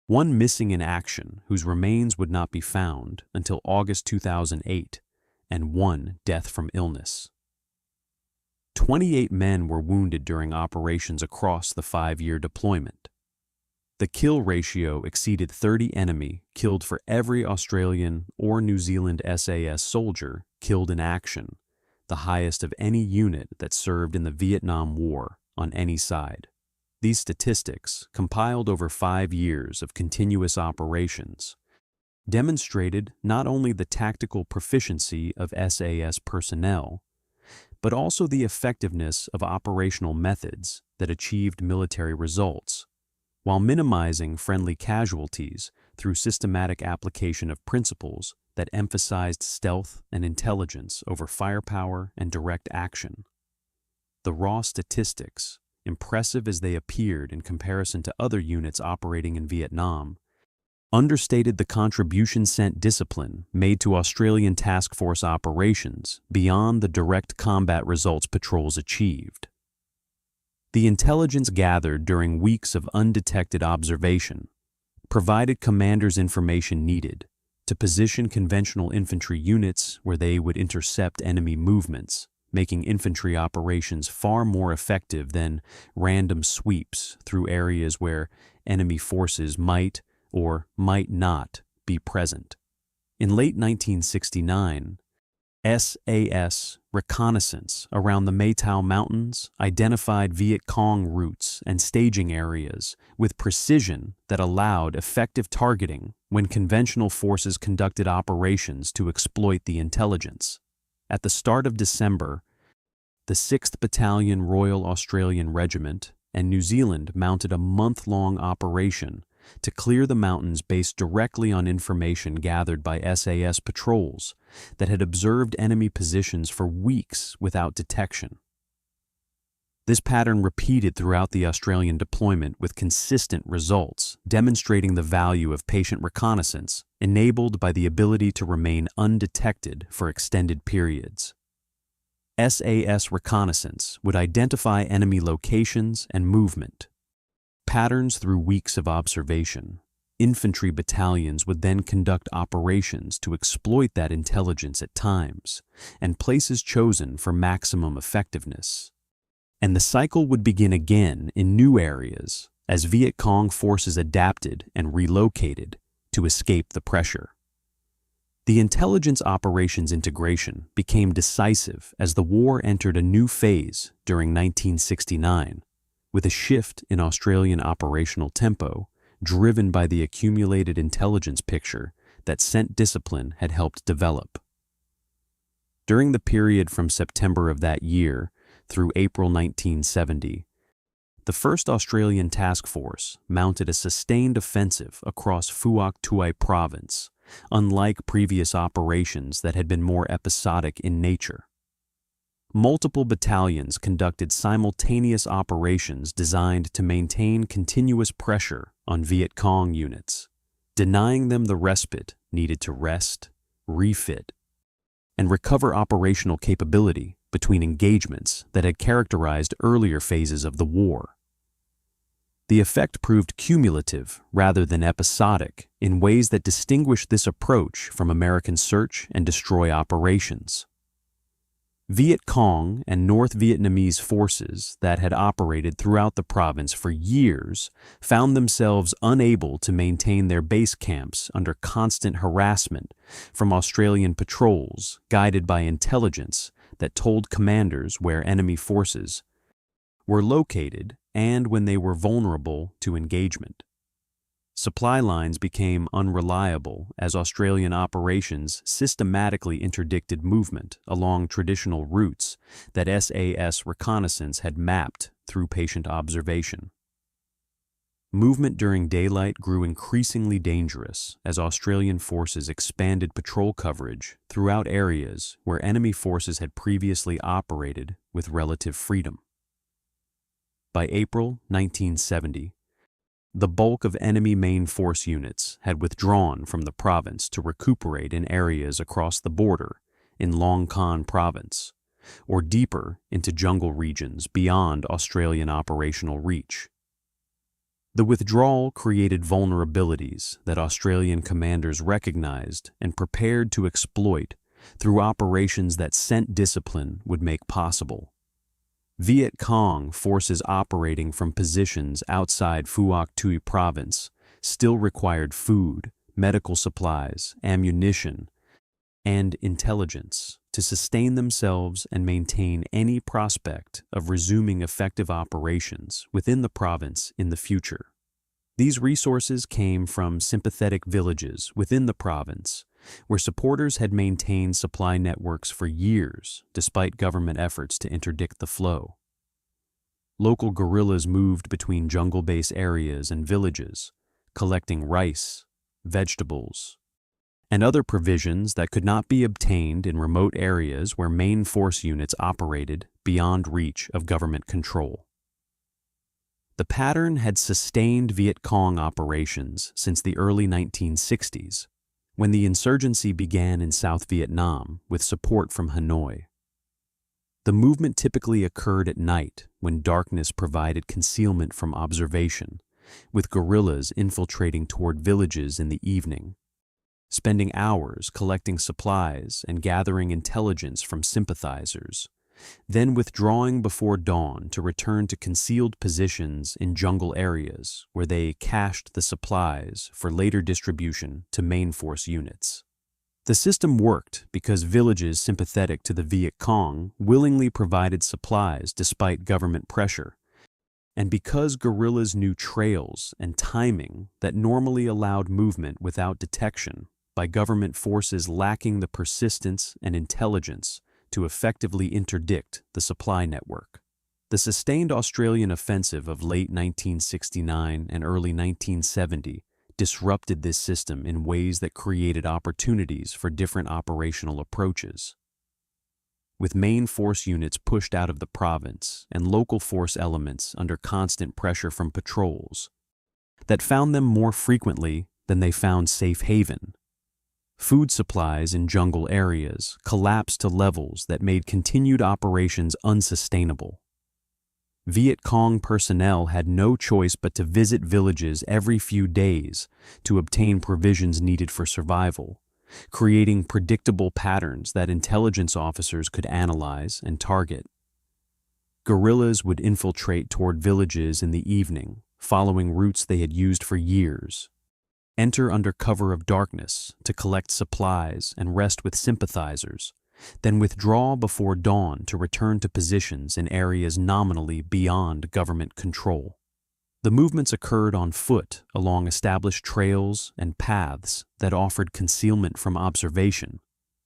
1 missing in action whose remains would not be found until August 2008, and 1 death from illness. 28 men were wounded during operations across the 5-year deployment. The kill ratio exceeded 30 enemy killed for every Australian or New Zealand SAS soldier killed in action, the highest of any unit that served in the Vietnam War on any side. These statistics, compiled over 5 years of continuous operations, demonstrated not only the tactical proficiency of SAS personnel, but also the effectiveness of operational methods that achieved military results, while minimizing friendly casualties through systematic application of principles that emphasized stealth and intelligence over firepower and direct action. The raw statistics, impressive as they appeared in comparison to other units operating in Vietnam, understated the contribution scent discipline made to Australian task force operations beyond the direct combat results patrols achieved. The intelligence gathered during weeks of undetected observation provided commanders information needed to position conventional infantry units where they would intercept enemy movements, making infantry operations far more effective than random sweeps through areas where enemy forces might or might not be present. In late 1969, SAS reconnaissance around the May Tao Mountains identified Viet Cong routes and staging areas with precision that allowed effective targeting when conventional forces conducted operations to exploit the intelligence. At the start of December, the 6th Battalion Royal Australian Regiment and New Zealand mounted a month-long operation to clear the mountains based directly on information gathered by SAS patrols that had observed enemy positions for weeks without detection. This pattern repeated throughout the Australian deployment with consistent results, demonstrating the value of patient reconnaissance enabled by the ability to remain undetected for extended periods. SAS reconnaissance would identify enemy locations and movement patterns through weeks of observation, Infantry battalions would then conduct operations to exploit that intelligence at times, and places chosen for maximum effectiveness. And the cycle would begin again in new areas as Viet Cong forces adapted and relocated to escape the pressure. The intelligence operations integration became decisive as the war entered a new phase during 1969, with a shift in Australian operational tempo driven by the accumulated intelligence picture that scent discipline had helped develop. During the period from September of that year through April 1970, the 1st Australian Task Force mounted a sustained offensive across Phuoc Tuy Province, unlike previous operations that had been more episodic in nature. Multiple battalions conducted simultaneous operations designed to maintain continuous pressure on Viet Cong units, denying them the respite needed to rest, refit, and recover operational capability between engagements that had characterized earlier phases of the war. The effect proved cumulative rather than episodic in ways that distinguished this approach from American search and destroy operations. Viet Cong and North Vietnamese forces that had operated throughout the province for years found themselves unable to maintain their base camps under constant harassment from Australian patrols guided by intelligence that told commanders where enemy forces were located and when they were vulnerable to engagement. Supply lines became unreliable as Australian operations systematically interdicted movement along traditional routes that SAS reconnaissance had mapped through patient observation. Movement during daylight grew increasingly dangerous as Australian forces expanded patrol coverage throughout areas where enemy forces had previously operated with relative freedom. By April 1970, the bulk of enemy main force units had withdrawn from the province to recuperate in areas across the border in Long Con Province, or deeper into jungle regions beyond Australian operational reach. The withdrawal created vulnerabilities that Australian commanders recognized and prepared to exploit through operations that scent discipline would make possible. Viet Cong forces operating from positions outside Phuoc Tuy Province still required food, medical supplies, ammunition, and intelligence to sustain themselves and maintain any prospect of resuming effective operations within the province in the future. These resources came from sympathetic villages within the province, where supporters had maintained supply networks for years despite government efforts to interdict the flow. Local guerrillas moved between jungle-based areas and villages, collecting rice, vegetables, and other provisions that could not be obtained in remote areas where main force units operated beyond reach of government control. The pattern had sustained Viet Cong operations since the early 1960s, when the insurgency began in South Vietnam with support from Hanoi. The movement typically occurred at night when darkness provided concealment from observation, with guerrillas infiltrating toward villages in the evening, spending hours collecting supplies and gathering intelligence from sympathizers, then withdrawing before dawn to return to concealed positions in jungle areas where they cached the supplies for later distribution to main force units. The system worked because villages sympathetic to the Viet Cong willingly provided supplies despite government pressure, and because guerrillas knew trails and timing that normally allowed movement without detection by government forces lacking the persistence and intelligence to effectively interdict the supply network. The sustained Australian offensive of late 1969 and early 1970 disrupted this system in ways that created opportunities for different operational approaches. With main force units pushed out of the province and local force elements under constant pressure from patrols that found them more frequently than they found safe haven, food supplies in jungle areas collapsed to levels that made continued operations unsustainable. Viet Cong personnel had no choice but to visit villages every few days to obtain provisions needed for survival, creating predictable patterns that intelligence officers could analyze and target. Guerrillas would infiltrate toward villages in the evening, following routes they had used for years, enter under cover of darkness to collect supplies and rest with sympathizers, then withdraw before dawn to return to positions in areas nominally beyond government control. The movements occurred on foot along established trails and paths that offered concealment from observation,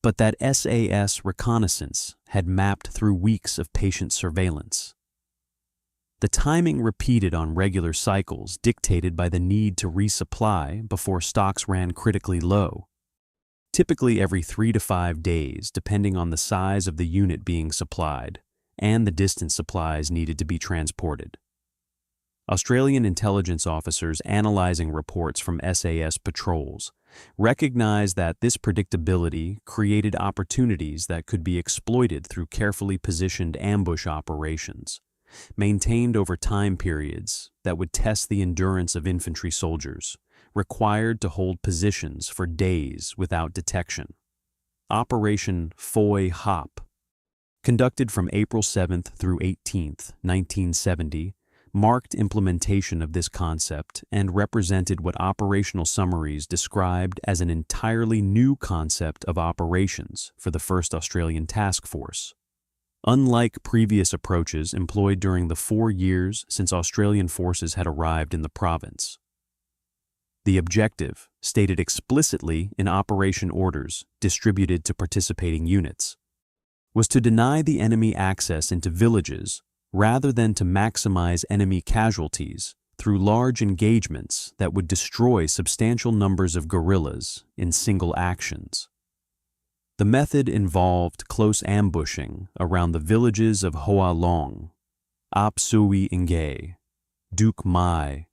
but that SAS reconnaissance had mapped through weeks of patient surveillance. The timing repeated on regular cycles dictated by the need to resupply before stocks ran critically low, typically every 3 to 5 days depending on the size of the unit being supplied and the distance supplies needed to be transported. Australian intelligence officers analyzing reports from SAS patrols recognized that this predictability created opportunities that could be exploited through carefully positioned ambush operations, maintained over time periods that would test the endurance of infantry soldiers, required to hold positions for days without detection. Operation Phuoc Hop, conducted from April 7th through 18th, 1970, marked implementation of this concept and represented what operational summaries described as an entirely new concept of operations for the 1st Australian Task Force. Unlike previous approaches employed during the 4 years since Australian forces had arrived in the province. The objective, stated explicitly in operation orders distributed to participating units, was to deny the enemy access into villages rather than to maximize enemy casualties through large engagements that would destroy substantial numbers of guerrillas in single actions. The method involved close ambushing around the villages of Hoa Long, Ap Sui Ingay, Duc Mai,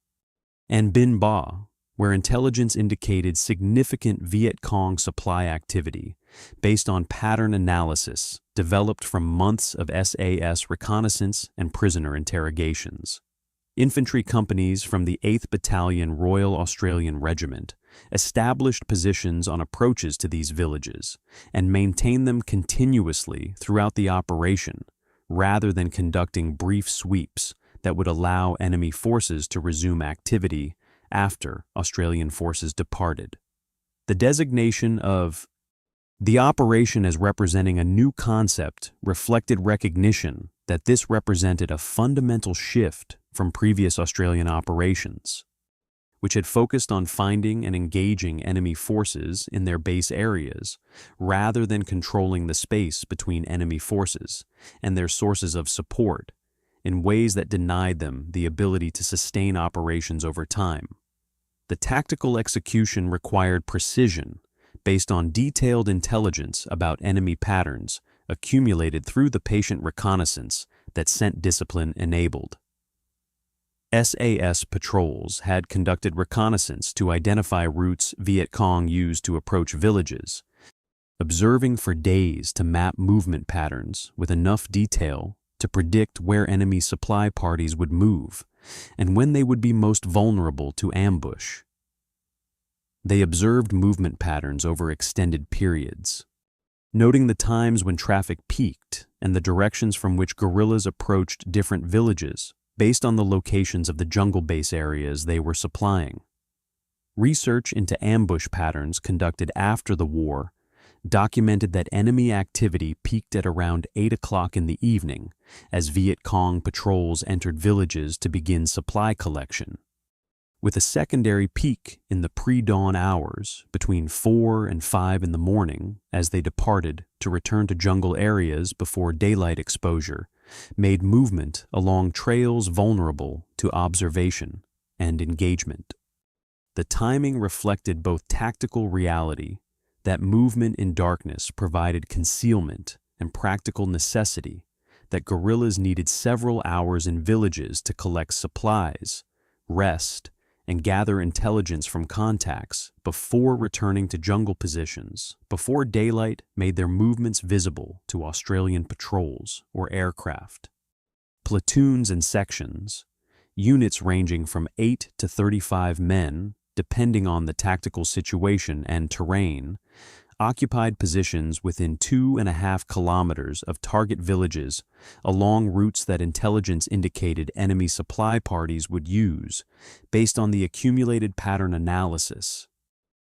and Bin Ba, where intelligence indicated significant Viet Cong supply activity based on pattern analysis developed from months of SAS reconnaissance and prisoner interrogations. Infantry companies from the 8th Battalion Royal Australian Regiment established positions on approaches to these villages and maintained them continuously throughout the operation, rather than conducting brief sweeps that would allow enemy forces to resume activity after Australian forces departed. The designation of the operation as representing a new concept reflected recognition that this represented a fundamental shift from previous Australian operations, which had focused on finding and engaging enemy forces in their base areas rather than controlling the space between enemy forces and their sources of support in ways that denied them the ability to sustain operations over time. The tactical execution required precision based on detailed intelligence about enemy patterns accumulated through the patient reconnaissance that scent discipline enabled. SAS patrols had conducted reconnaissance to identify routes Viet Cong used to approach villages, observing for days to map movement patterns with enough detail to predict where enemy supply parties would move and when they would be most vulnerable to ambush. They observed movement patterns over extended periods, noting the times when traffic peaked and the directions from which guerrillas approached different villages based on the locations of the jungle base areas they were supplying. Research into ambush patterns conducted after the war documented that enemy activity peaked at around 8 o'clock in the evening as Viet Cong patrols entered villages to begin supply collection, with a secondary peak in the pre-dawn hours between 4 and 5 in the morning as they departed to return to jungle areas before daylight exposure made movement along trails vulnerable to observation and engagement. The timing reflected both tactical reality, that movement in darkness provided concealment, and practical necessity, that guerrillas needed several hours in villages to collect supplies, rest, and gather intelligence from contacts before returning to jungle positions, before daylight made their movements visible to Australian patrols or aircraft. Platoons and sections, units ranging from 8 to 35 men, depending on the tactical situation and terrain, occupied positions within 2.5 kilometers of target villages along routes that intelligence indicated enemy supply parties would use, based on the accumulated pattern analysis.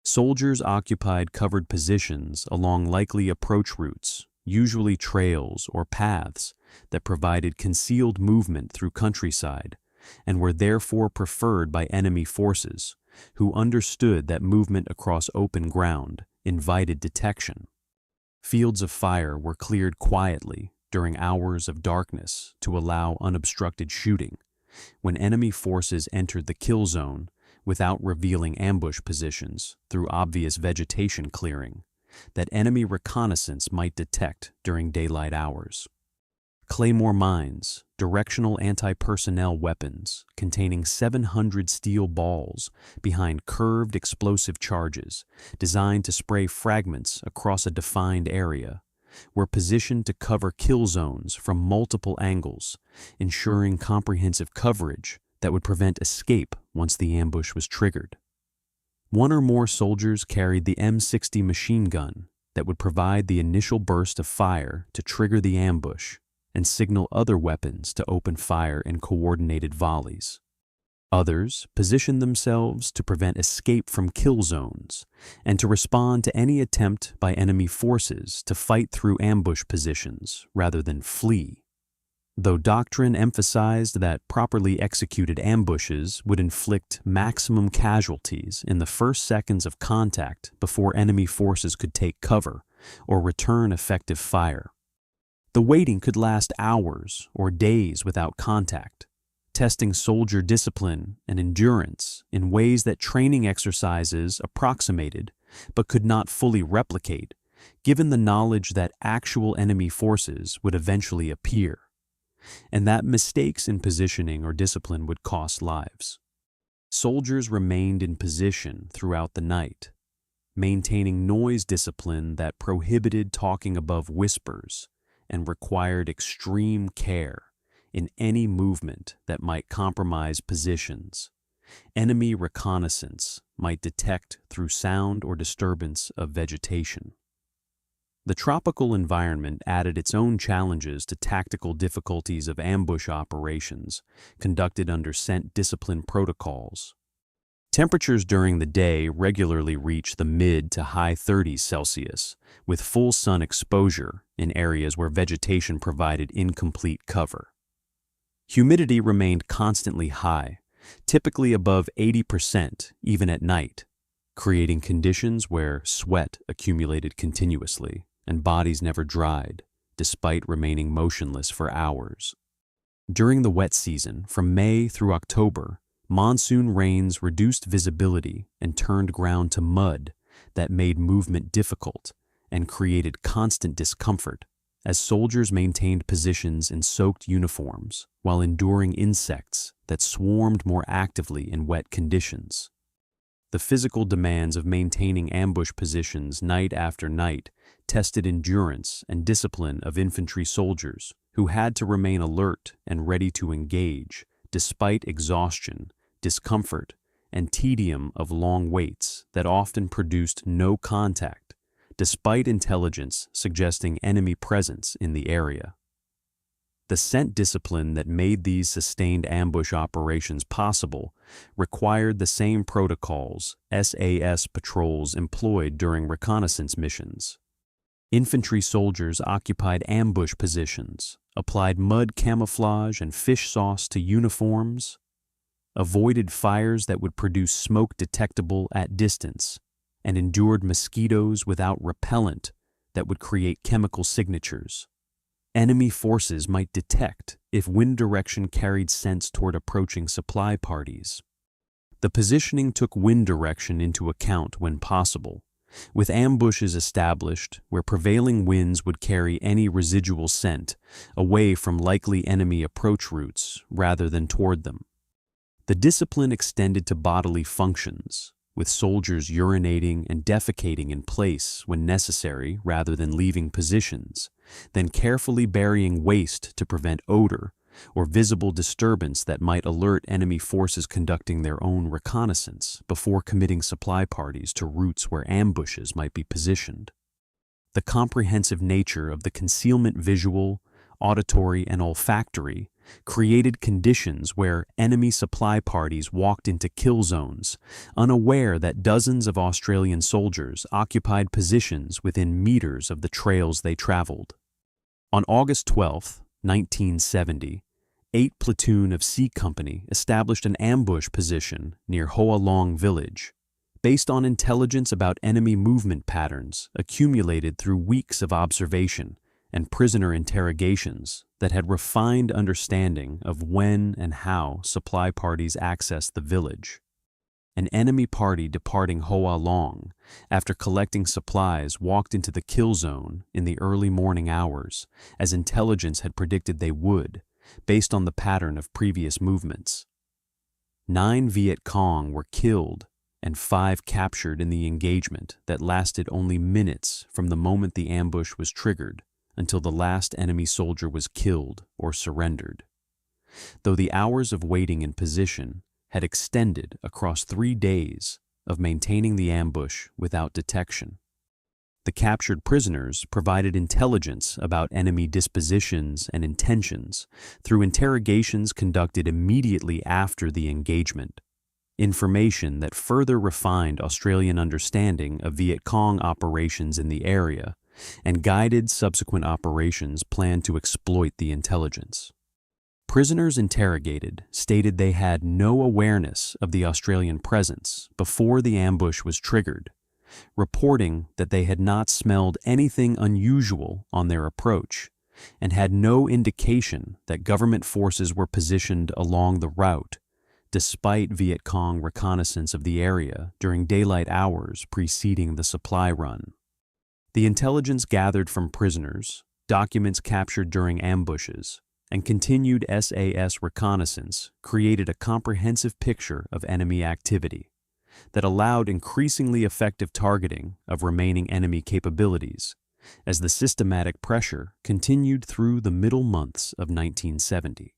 Soldiers occupied covered positions along likely approach routes, usually trails or paths, that provided concealed movement through countryside, and were therefore preferred by enemy forces, who understood that movement across open ground invited detection. Fields of fire were cleared quietly during hours of darkness to allow unobstructed shooting, when enemy forces entered the kill zone without revealing ambush positions through obvious vegetation clearing that enemy reconnaissance might detect during daylight hours. Claymore mines, directional anti-personnel weapons containing 700 steel balls behind curved explosive charges designed to spray fragments across a defined area, were positioned to cover kill zones from multiple angles, ensuring comprehensive coverage that would prevent escape once the ambush was triggered. One or more soldiers carried the M60 machine gun that would provide the initial burst of fire to trigger the ambush and signal other weapons to open fire in coordinated volleys. Others positioned themselves to prevent escape from kill zones and to respond to any attempt by enemy forces to fight through ambush positions rather than flee. Though doctrine emphasized that properly executed ambushes would inflict maximum casualties in the first seconds of contact before enemy forces could take cover or return effective fire. The waiting could last hours or days without contact, testing soldier discipline and endurance in ways that training exercises approximated but could not fully replicate, given the knowledge that actual enemy forces would eventually appear, and that mistakes in positioning or discipline would cost lives. Soldiers remained in position throughout the night, maintaining noise discipline that prohibited talking above whispers and required extreme care in any movement that might compromise positions. Enemy reconnaissance might detect through sound or disturbance of vegetation. The tropical environment added its own challenges to tactical difficulties of ambush operations conducted under scent discipline protocols. Temperatures during the day regularly reach the mid to high 30s Celsius, with full sun exposure in areas where vegetation provided incomplete cover. Humidity remained constantly high, typically above 80% even at night, creating conditions where sweat accumulated continuously and bodies never dried, despite remaining motionless for hours. During the wet season, from May through October, monsoon rains reduced visibility and turned ground to mud that made movement difficult and created constant discomfort as soldiers maintained positions in soaked uniforms while enduring insects that swarmed more actively in wet conditions. The physical demands of maintaining ambush positions night after night tested endurance and discipline of infantry soldiers who had to remain alert and ready to engage despite exhaustion, discomfort, and tedium of long waits that often produced no contact, despite intelligence suggesting enemy presence in the area. The scent discipline that made these sustained ambush operations possible required the same protocols SAS patrols employed during reconnaissance missions. Infantry soldiers occupied ambush positions, applied mud camouflage and fish sauce to uniforms, avoided fires that would produce smoke detectable at distance, and endured mosquitoes without repellent that would create chemical signatures. Enemy forces might detect if wind direction carried scents toward approaching supply parties. The positioning took wind direction into account when possible, with ambushes established where prevailing winds would carry any residual scent away from likely enemy approach routes rather than toward them. The discipline extended to bodily functions, with soldiers urinating and defecating in place when necessary rather than leaving positions, then carefully burying waste to prevent odor or visible disturbance that might alert enemy forces conducting their own reconnaissance before committing supply parties to routes where ambushes might be positioned. The comprehensive nature of the concealment visual, auditory, and olfactory created conditions where enemy supply parties walked into kill zones, unaware that dozens of Australian soldiers occupied positions within meters of the trails they traveled. On August 12, 1970, 8 platoon of C Company established an ambush position near Hoa Long village, based on intelligence about enemy movement patterns accumulated through weeks of observation and prisoner interrogations that had refined understanding of when and how supply parties accessed the village. An enemy party departing Hoa Long after collecting supplies walked into the kill zone in the early morning hours, as intelligence had predicted they would, based on the pattern of previous movements. 9 Viet Cong were killed and 5 captured in the engagement that lasted only minutes from the moment the ambush was triggered until the last enemy soldier was killed or surrendered. Though the hours of waiting in position had extended across 3 days of maintaining the ambush without detection, the captured prisoners provided intelligence about enemy dispositions and intentions through interrogations conducted immediately after the engagement, information that further refined Australian understanding of Viet Cong operations in the area and guided subsequent operations planned to exploit the intelligence. Prisoners interrogated stated they had no awareness of the Australian presence before the ambush was triggered, reporting that they had not smelled anything unusual on their approach and had no indication that government forces were positioned along the route, despite Viet Cong reconnaissance of the area during daylight hours preceding the supply run. The intelligence gathered from prisoners, documents captured during ambushes, and continued SAS reconnaissance created a comprehensive picture of enemy activity that allowed increasingly effective targeting of remaining enemy capabilities as the systematic pressure continued through the middle months of 1970.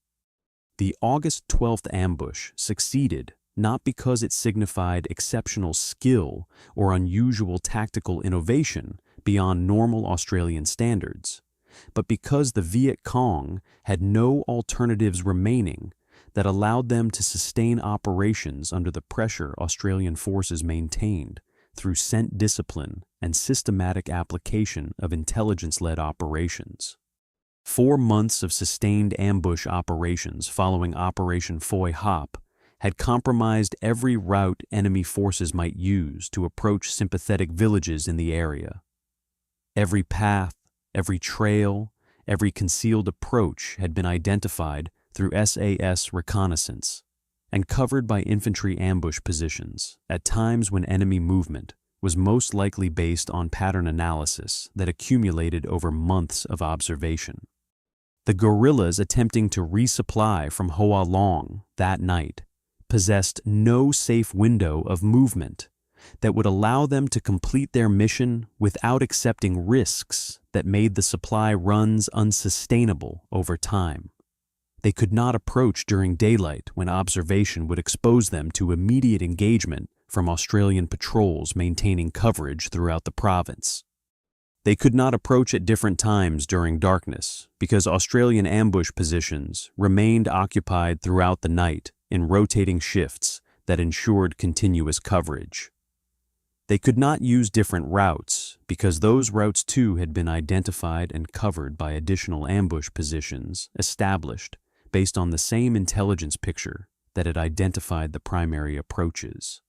The August 12th ambush succeeded not because it signified exceptional skill or unusual tactical innovation beyond normal Australian standards, but because the Viet Cong had no alternatives remaining that allowed them to sustain operations under the pressure Australian forces maintained through scent discipline and systematic application of intelligence-led operations. 4 months of sustained ambush operations following Operation Phuoc Hop had compromised every route enemy forces might use to approach sympathetic villages in the area. Every path, every trail, every concealed approach had been identified through SAS reconnaissance and covered by infantry ambush positions at times when enemy movement was most likely based on pattern analysis that accumulated over months of observation. The guerrillas attempting to resupply from Hoa Long that night possessed no safe window of movement that would allow them to complete their mission without accepting risks that made the supply runs unsustainable over time. They could not approach during daylight when observation would expose them to immediate engagement from Australian patrols maintaining coverage throughout the province. They could not approach at different times during darkness because Australian ambush positions remained occupied throughout the night in rotating shifts that ensured continuous coverage. They could not use different routes because those routes too had been identified and covered by additional ambush positions established based on the same intelligence picture that had identified the primary approaches.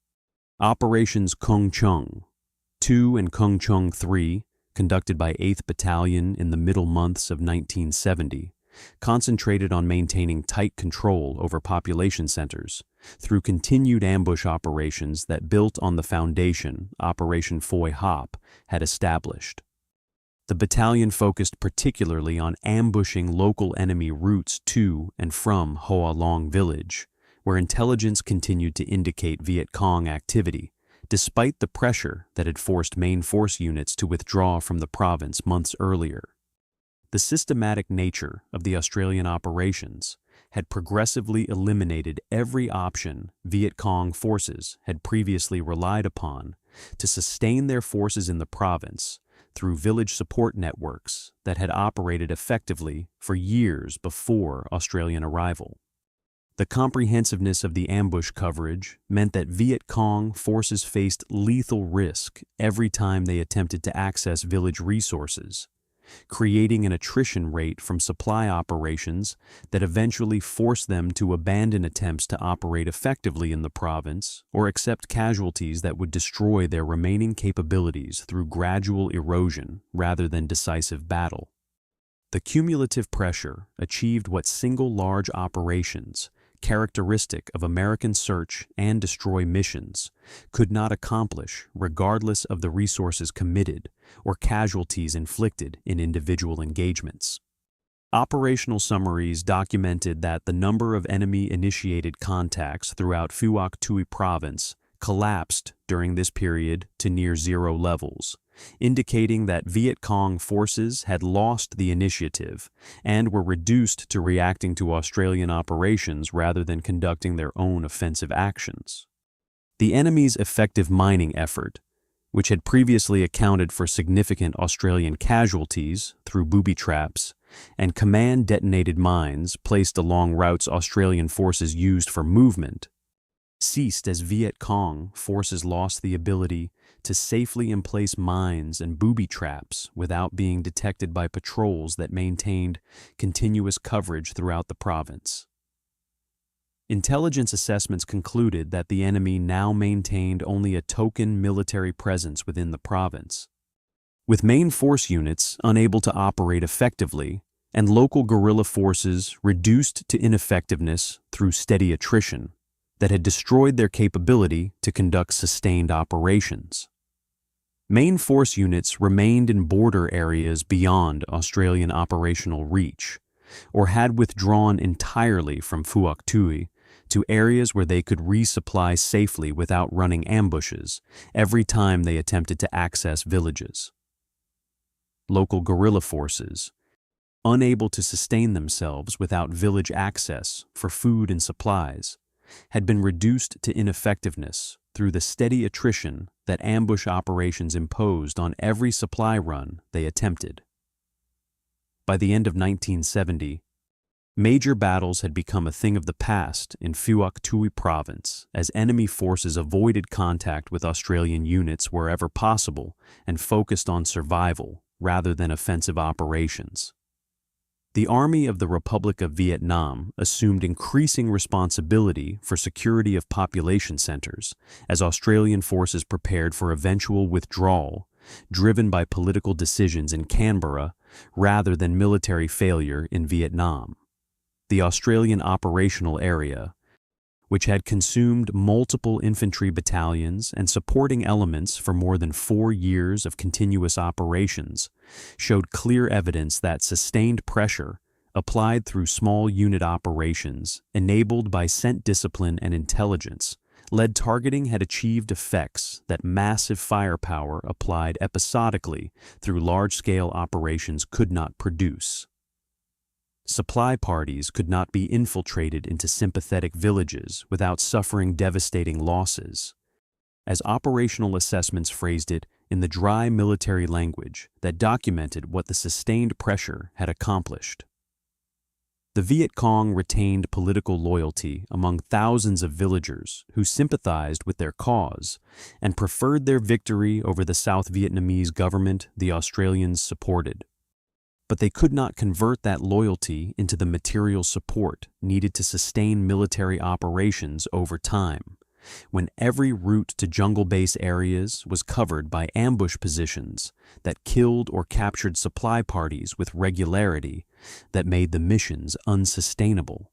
Operations Kung Chung 2 and Kung Chung 3, conducted by 8th Battalion in the middle months of 1970, concentrated on maintaining tight control over population centers through continued ambush operations that built on the foundation Operation Phuoc Hop had established. The battalion focused particularly on ambushing local enemy routes to and from Hoa Long village, where intelligence continued to indicate Viet Cong activity, despite the pressure that had forced main force units to withdraw from the province months earlier. The systematic nature of the Australian operations had progressively eliminated every option Viet Cong forces had previously relied upon to sustain their forces in the province through village support networks that had operated effectively for years before Australian arrival. The comprehensiveness of the ambush coverage meant that Viet Cong forces faced lethal risk every time they attempted to access village resources, creating an attrition rate from supply operations that eventually forced them to abandon attempts to operate effectively in the province or accept casualties that would destroy their remaining capabilities through gradual erosion rather than decisive battle. The cumulative pressure achieved what single large operations, characteristic of American search and destroy missions, could not accomplish regardless of the resources committed or casualties inflicted in individual engagements. Operational summaries documented that the number of enemy-initiated contacts throughout Phuoc Tuy Province collapsed during this period to near zero levels, indicating that Viet Cong forces had lost the initiative and were reduced to reacting to Australian operations rather than conducting their own offensive actions. The enemy's effective mining effort, which had previously accounted for significant Australian casualties through booby traps and command-detonated mines placed along routes Australian forces used for movement, ceased as Viet Cong forces lost the ability to safely emplace mines and booby traps without being detected by patrols that maintained continuous coverage throughout the province. Intelligence assessments concluded that the enemy now maintained only a token military presence within the province, with main force units unable to operate effectively and local guerrilla forces reduced to ineffectiveness through steady attrition that had destroyed their capability to conduct sustained operations. Main force units remained in border areas beyond Australian operational reach, or had withdrawn entirely from Phuoc Tuy to areas where they could resupply safely without running ambushes every time they attempted to access villages. Local guerrilla forces, unable to sustain themselves without village access for food and supplies, had been reduced to ineffectiveness through the steady attrition that ambush operations imposed on every supply run they attempted. By the end of 1970, major battles had become a thing of the past in Phuoc Tuy Province as enemy forces avoided contact with Australian units wherever possible and focused on survival rather than offensive operations. The Army of the Republic of Vietnam assumed increasing responsibility for security of population centers as Australian forces prepared for eventual withdrawal, driven by political decisions in Canberra rather than military failure in Vietnam. The Australian operational area, which had consumed multiple infantry battalions and supporting elements for more than 4 years of continuous operations, showed clear evidence that sustained pressure, applied through small unit operations, enabled by scent discipline and intelligence, lead targeting had achieved effects that massive firepower applied episodically through large-scale operations could not produce. Supply parties could not be infiltrated into sympathetic villages without suffering devastating losses. As operational assessments phrased it in the dry military language that documented what the sustained pressure had accomplished. The Viet Cong retained political loyalty among thousands of villagers who sympathized with their cause and preferred their victory over the South Vietnamese government the Australians supported. But they could not convert that loyalty into the material support needed to sustain military operations over time, when every route to jungle base areas was covered by ambush positions that killed or captured supply parties with regularity that made the missions unsustainable.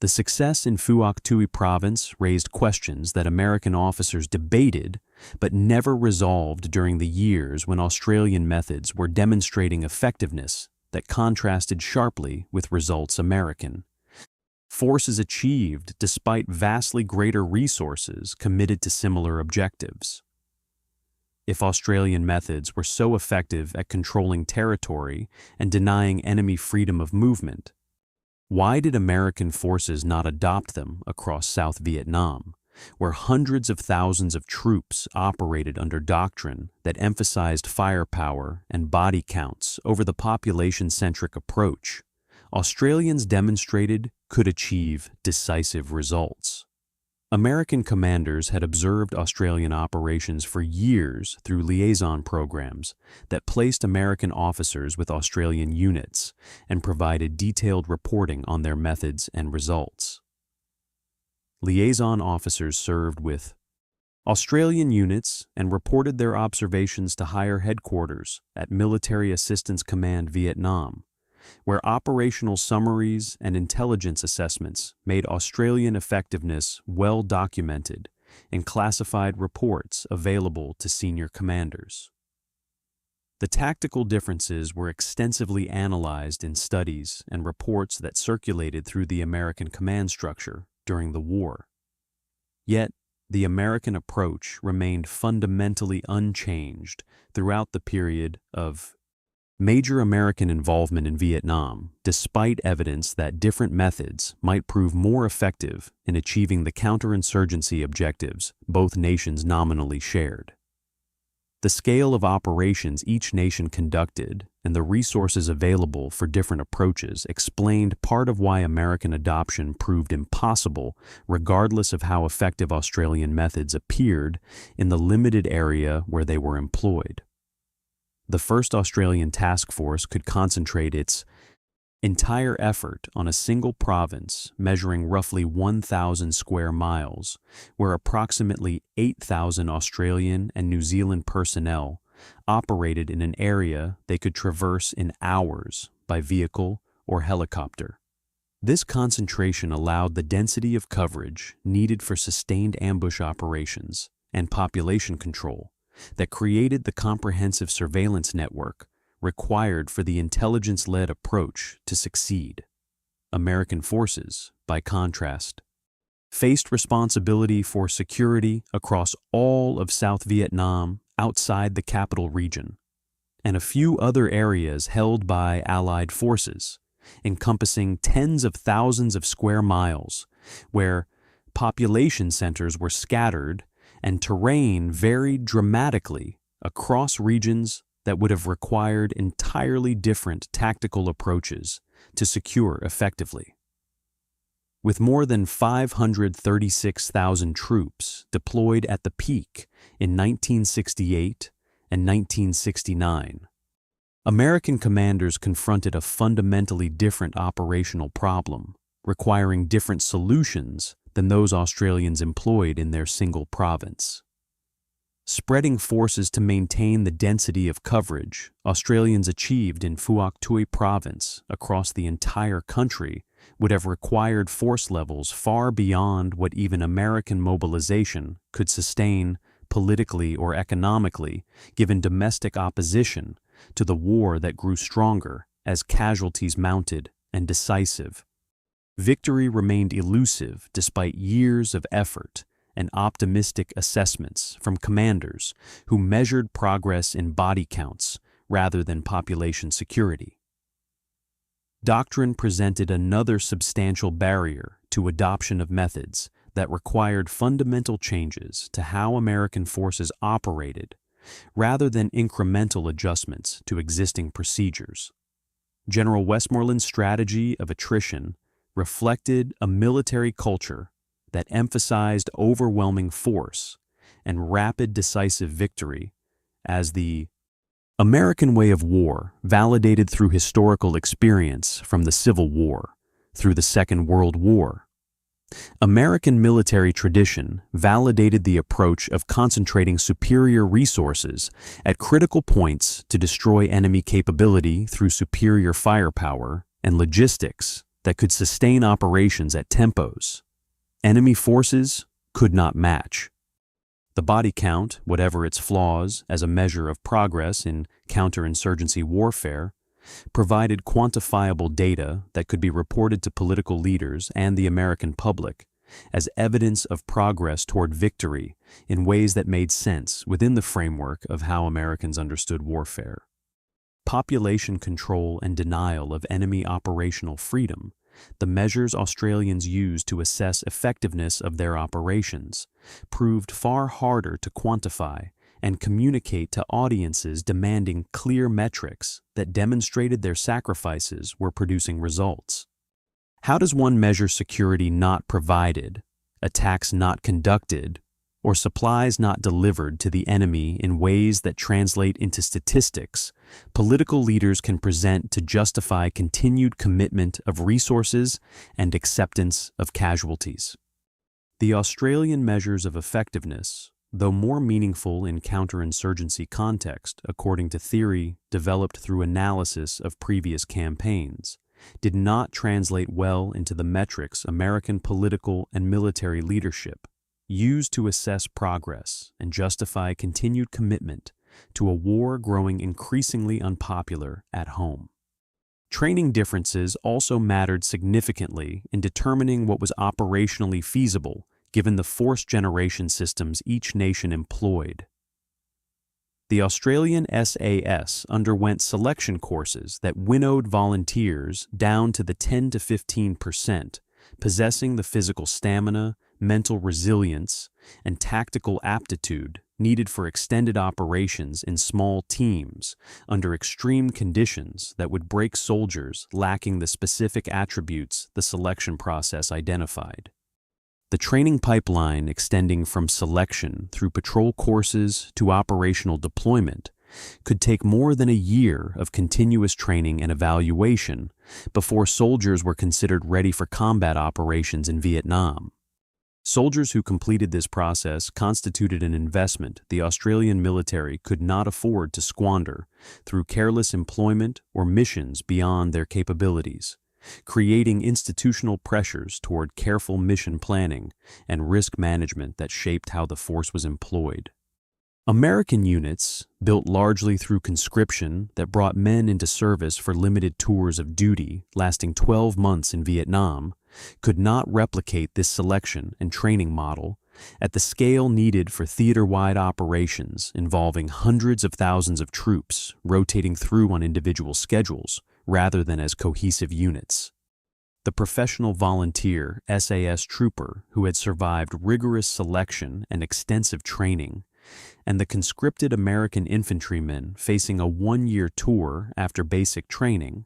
The success in Phuoc Tuy Province raised questions that American officers debated but never resolved during the years when Australian methods were demonstrating effectiveness that contrasted sharply with results American. Forces achieved despite vastly greater resources committed to similar objectives. If Australian methods were so effective at controlling territory and denying enemy freedom of movement, Why did American forces not adopt them across South Vietnam, where hundreds of thousands of troops operated under doctrine that emphasized firepower and body counts over the population-centric approach Australians demonstrated could achieve decisive results? American commanders had observed Australian operations for years through liaison programs that placed American officers with Australian units and provided detailed reporting on their methods and results. Liaison officers served with Australian units and reported their observations to higher headquarters at Military Assistance Command Vietnam, where operational summaries and intelligence assessments made Australian effectiveness well documented in classified reports available to senior commanders. The tactical differences were extensively analyzed in studies and reports that circulated through the American command structure during the war. Yet, the American approach remained fundamentally unchanged throughout the period of major American involvement in Vietnam, despite evidence that different methods might prove more effective in achieving the counterinsurgency objectives both nations nominally shared. The scale of operations each nation conducted and the resources available for different approaches explained part of why American adoption proved impossible regardless of how effective Australian methods appeared in the limited area where they were employed. The 1st Australian Task Force could concentrate its entire effort on a single province measuring roughly 1,000 square miles, where approximately 8,000 Australian and New Zealand personnel operated in an area they could traverse in hours by vehicle or helicopter. This concentration allowed the density of coverage needed for sustained ambush operations and population control that created the comprehensive surveillance network required for the intelligence-led approach to succeed. American forces, by contrast, faced responsibility for security across all of South Vietnam outside the capital region, and a few other areas held by Allied forces, encompassing tens of thousands of square miles, where population centers were scattered and terrain varied dramatically across regions that would have required entirely different tactical approaches to secure effectively. With more than 536,000 troops deployed at the peak in 1968 and 1969, American commanders confronted a fundamentally different operational problem, requiring different solutions than those Australians employed in their single province. Spreading forces to maintain the density of coverage Australians achieved in Phuoc Tuy Province across the entire country would have required force levels far beyond what even American mobilization could sustain politically or economically, given domestic opposition to the war that grew stronger as casualties mounted and decisive. Victory remained elusive despite years of effort and optimistic assessments from commanders who measured progress in body counts rather than population security. Doctrine presented another substantial barrier to adoption of methods that required fundamental changes to how American forces operated rather than incremental adjustments to existing procedures. General Westmoreland's strategy of attrition reflected a military culture that emphasized overwhelming force and rapid decisive victory as the American way of war, validated through historical experience from the Civil War through the Second World War. American military tradition validated the approach of concentrating superior resources at critical points to destroy enemy capability through superior firepower and logistics that could sustain operations at tempos enemy forces could not match. The body count, whatever its flaws as a measure of progress in counterinsurgency warfare, provided quantifiable data that could be reported to political leaders and the American public as evidence of progress toward victory in ways that made sense within the framework of how Americans understood warfare. Population control and denial of enemy operational freedom the measures Australians used to assess effectiveness of their operations proved far harder to quantify and communicate to audiences demanding clear metrics that demonstrated their sacrifices were producing results. How does one measure security not provided, attacks not conducted, or supplies not delivered to the enemy in ways that translate into statistics political leaders can present to justify continued commitment of resources and acceptance of casualties? The Australian measures of effectiveness, though more meaningful in counterinsurgency context according to theory developed through analysis of previous campaigns, did not translate well into the metrics American political and military leadership used to assess progress and justify continued commitment to a war growing increasingly unpopular at home. Training differences also mattered significantly in determining what was operationally feasible given the force generation systems each nation employed. The Australian SAS underwent selection courses that winnowed volunteers down to the 10 to 15%, possessing the physical stamina, mental resilience, and tactical aptitude needed for extended operations in small teams under extreme conditions that would break soldiers lacking the specific attributes the selection process identified. The training pipeline extending from selection through patrol courses to operational deployment could take more than a year of continuous training and evaluation before soldiers were considered ready for combat operations in Vietnam. Soldiers who completed this process constituted an investment the Australian military could not afford to squander through careless employment or missions beyond their capabilities, creating institutional pressures toward careful mission planning and risk management that shaped how the force was employed. American units, built largely through conscription that brought men into service for limited tours of duty lasting 12 months in Vietnam, could not replicate this selection and training model at the scale needed for theater-wide operations involving hundreds of thousands of troops rotating through on individual schedules rather than as cohesive units. The professional volunteer SAS trooper who had survived rigorous selection and extensive training, and the conscripted American infantrymen facing a one-year tour after basic training,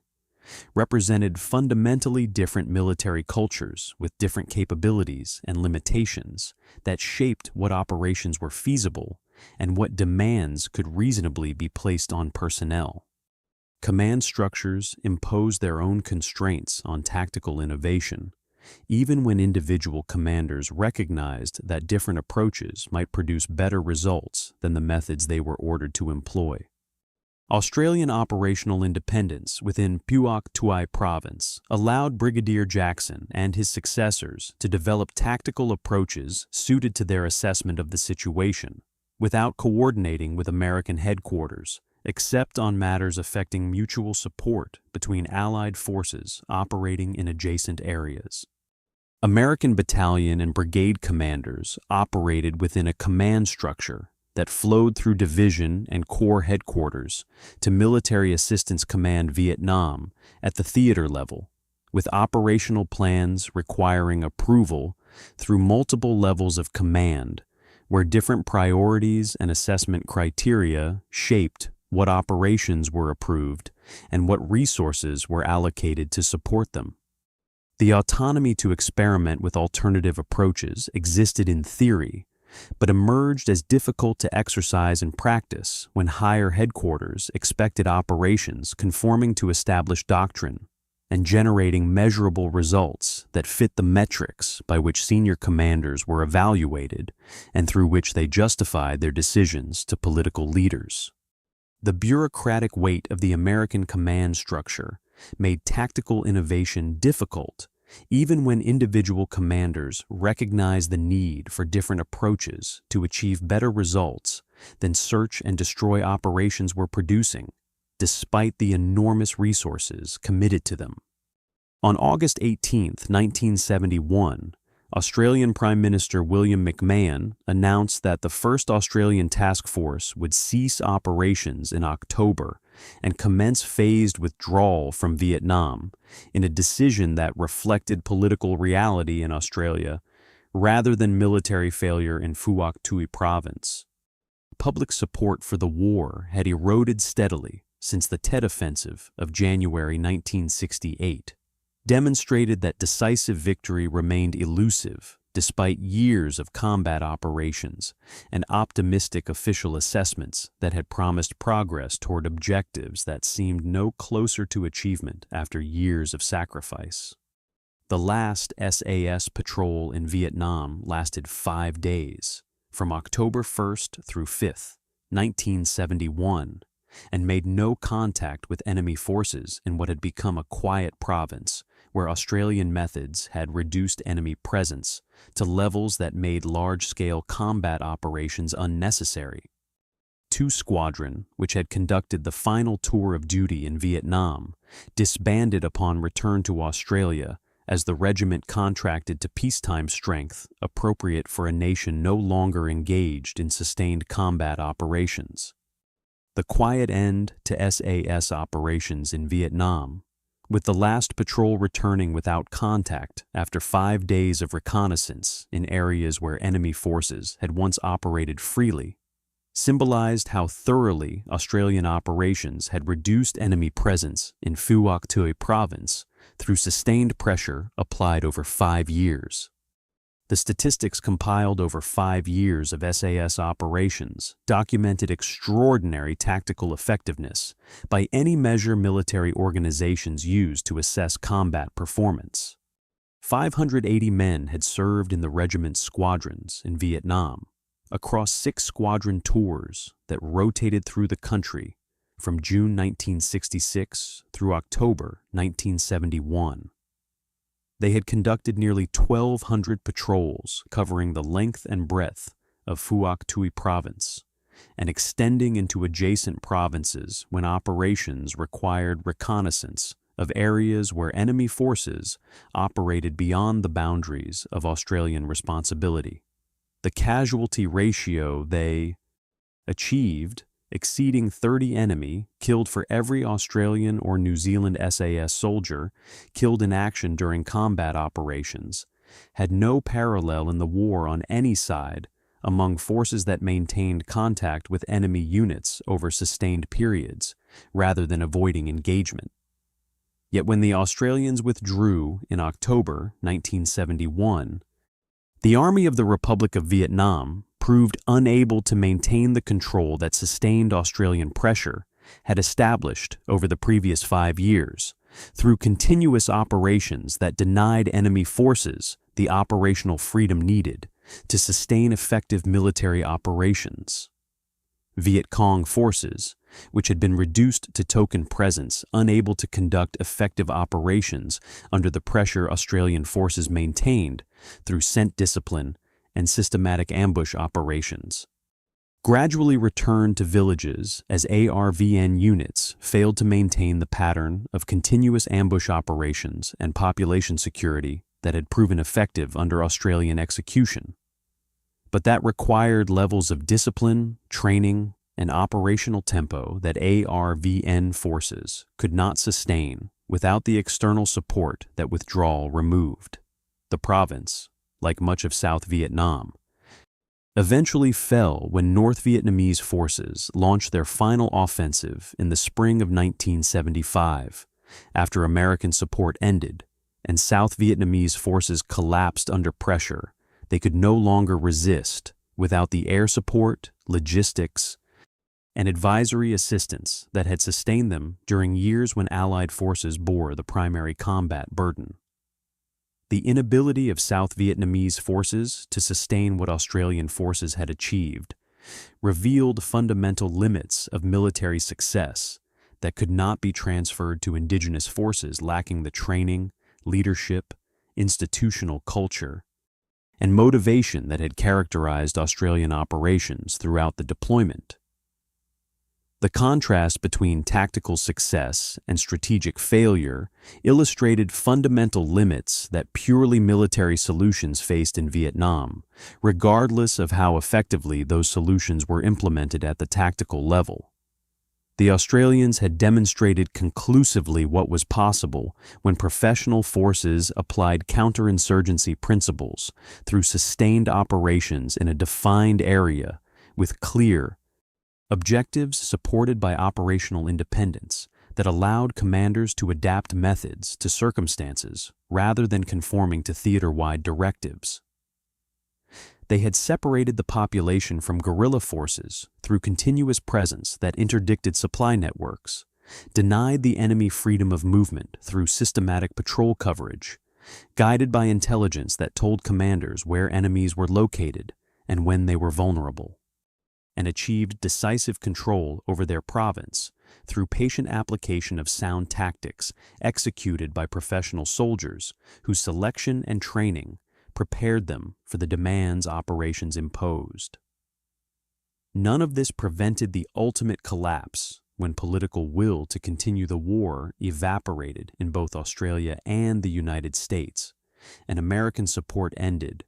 represented fundamentally different military cultures with different capabilities and limitations that shaped what operations were feasible and what demands could reasonably be placed on personnel. Command structures imposed their own constraints on tactical innovation, even when individual commanders recognized that different approaches might produce better results than the methods they were ordered to employ. Australian operational independence within Phuoc Tuy Province allowed Brigadier Jackson and his successors to develop tactical approaches suited to their assessment of the situation, without coordinating with American headquarters, except on matters affecting mutual support between Allied forces operating in adjacent areas. American battalion and brigade commanders operated within a command structure that flowed through division and corps headquarters to Military Assistance Command Vietnam at the theater level, with operational plans requiring approval through multiple levels of command, where different priorities and assessment criteria shaped what operations were approved and what resources were allocated to support them. The autonomy to experiment with alternative approaches existed in theory, but emerged as difficult to exercise in practice when higher headquarters expected operations conforming to established doctrine and generating measurable results that fit the metrics by which senior commanders were evaluated and through which they justified their decisions to political leaders. The bureaucratic weight of the American command structure made tactical innovation difficult even when individual commanders recognized the need for different approaches to achieve better results than search and destroy operations were producing, despite the enormous resources committed to them. On August 18, 1971, Australian Prime Minister William McMahon announced that the first Australian task force would cease operations in October and commence phased withdrawal from Vietnam in a decision that reflected political reality in Australia rather than military failure in Phuoc Tuy Province. Public support for the war had eroded steadily since the Tet Offensive of January 1968, demonstrated that decisive victory remained elusive despite years of combat operations and optimistic official assessments that had promised progress toward objectives that seemed no closer to achievement after years of sacrifice. The last SAS patrol in Vietnam lasted 5 days, from October 1st through 5th, 1971, and made no contact with enemy forces in what had become a quiet province where Australian methods had reduced enemy presence to levels that made large-scale combat operations unnecessary. 2 Squadron, which had conducted the final tour of duty in Vietnam, disbanded upon return to Australia as the regiment contracted to peacetime strength appropriate for a nation no longer engaged in sustained combat operations. The quiet end to SAS operations in Vietnam, with the last patrol returning without contact after 5 days of reconnaissance in areas where enemy forces had once operated freely, symbolized how thoroughly Australian operations had reduced enemy presence in Phuoc Tuy Province through sustained pressure applied over 5 years. The statistics compiled over 5 years of SAS operations documented extraordinary tactical effectiveness by any measure military organizations use to assess combat performance. 580 men had served in the regiment's squadrons in Vietnam, across 6 squadron tours that rotated through the country from June 1966 through October 1971. They had conducted nearly 1,200 patrols covering the length and breadth of Phuoc Tuy Province and extending into adjacent provinces when operations required reconnaissance of areas where enemy forces operated beyond the boundaries of Australian responsibility. The casualty ratio they achieved, exceeding 30 enemy killed for every Australian or New Zealand SAS soldier killed in action during combat operations, had no parallel in the war on any side among forces that maintained contact with enemy units over sustained periods, rather than avoiding engagement. Yet when the Australians withdrew in October 1971, the Army of the Republic of Vietnam proved unable to maintain the control that sustained Australian pressure had established over the previous 5 years through continuous operations that denied enemy forces the operational freedom needed to sustain effective military operations. Viet Cong forces, which had been reduced to token presence, unable to conduct effective operations under the pressure Australian forces maintained through scent discipline and systematic ambush operations, gradually returned to villages as ARVN units failed to maintain the pattern of continuous ambush operations and population security that had proven effective under Australian execution. But that required levels of discipline, training, and operational tempo that ARVN forces could not sustain without the external support that withdrawal removed. The province, like much of South Vietnam, eventually fell when North Vietnamese forces launched their final offensive in the spring of 1975, after American support ended and South Vietnamese forces collapsed under pressure they could no longer resist without the air support, logistics, and advisory assistance that had sustained them during years when Allied forces bore the primary combat burden. The inability of South Vietnamese forces to sustain what Australian forces had achieved revealed fundamental limits of military success that could not be transferred to indigenous forces lacking the training, leadership, institutional culture, and motivation that had characterized Australian operations throughout the deployment. The contrast between tactical success and strategic failure illustrated fundamental limits that purely military solutions faced in Vietnam, regardless of how effectively those solutions were implemented at the tactical level. The Australians had demonstrated conclusively what was possible when professional forces applied counterinsurgency principles through sustained operations in a defined area with clear objectives supported by operational independence that allowed commanders to adapt methods to circumstances rather than conforming to theater-wide directives. They had separated the population from guerrilla forces through continuous presence that interdicted supply networks, denied the enemy freedom of movement through systematic patrol coverage, guided by intelligence that told commanders where enemies were located and when they were vulnerable, and achieved decisive control over their province through patient application of sound tactics executed by professional soldiers whose selection and training prepared them for the demands operations imposed. None of this prevented the ultimate collapse when political will to continue the war evaporated in both Australia and the United States, and American support ended,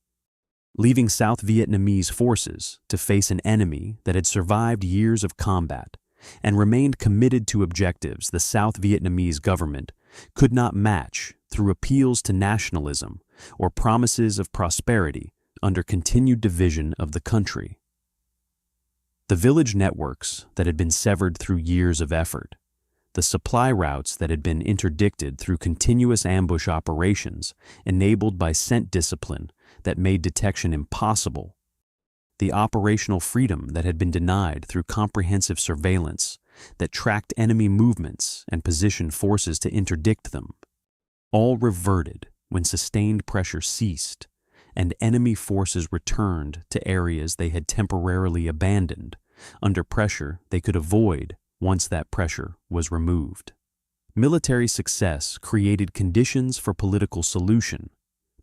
leaving South Vietnamese forces to face an enemy that had survived years of combat and remained committed to objectives the South Vietnamese government could not match through appeals to nationalism or promises of prosperity under continued division of the country. The village networks that had been severed through years of effort, the supply routes that had been interdicted through continuous ambush operations enabled by scent discipline that made detection impossible, the operational freedom that had been denied through comprehensive surveillance that tracked enemy movements and positioned forces to interdict them, all reverted when sustained pressure ceased and enemy forces returned to areas they had temporarily abandoned under pressure they could avoid once that pressure was removed. Military success created conditions for political solution,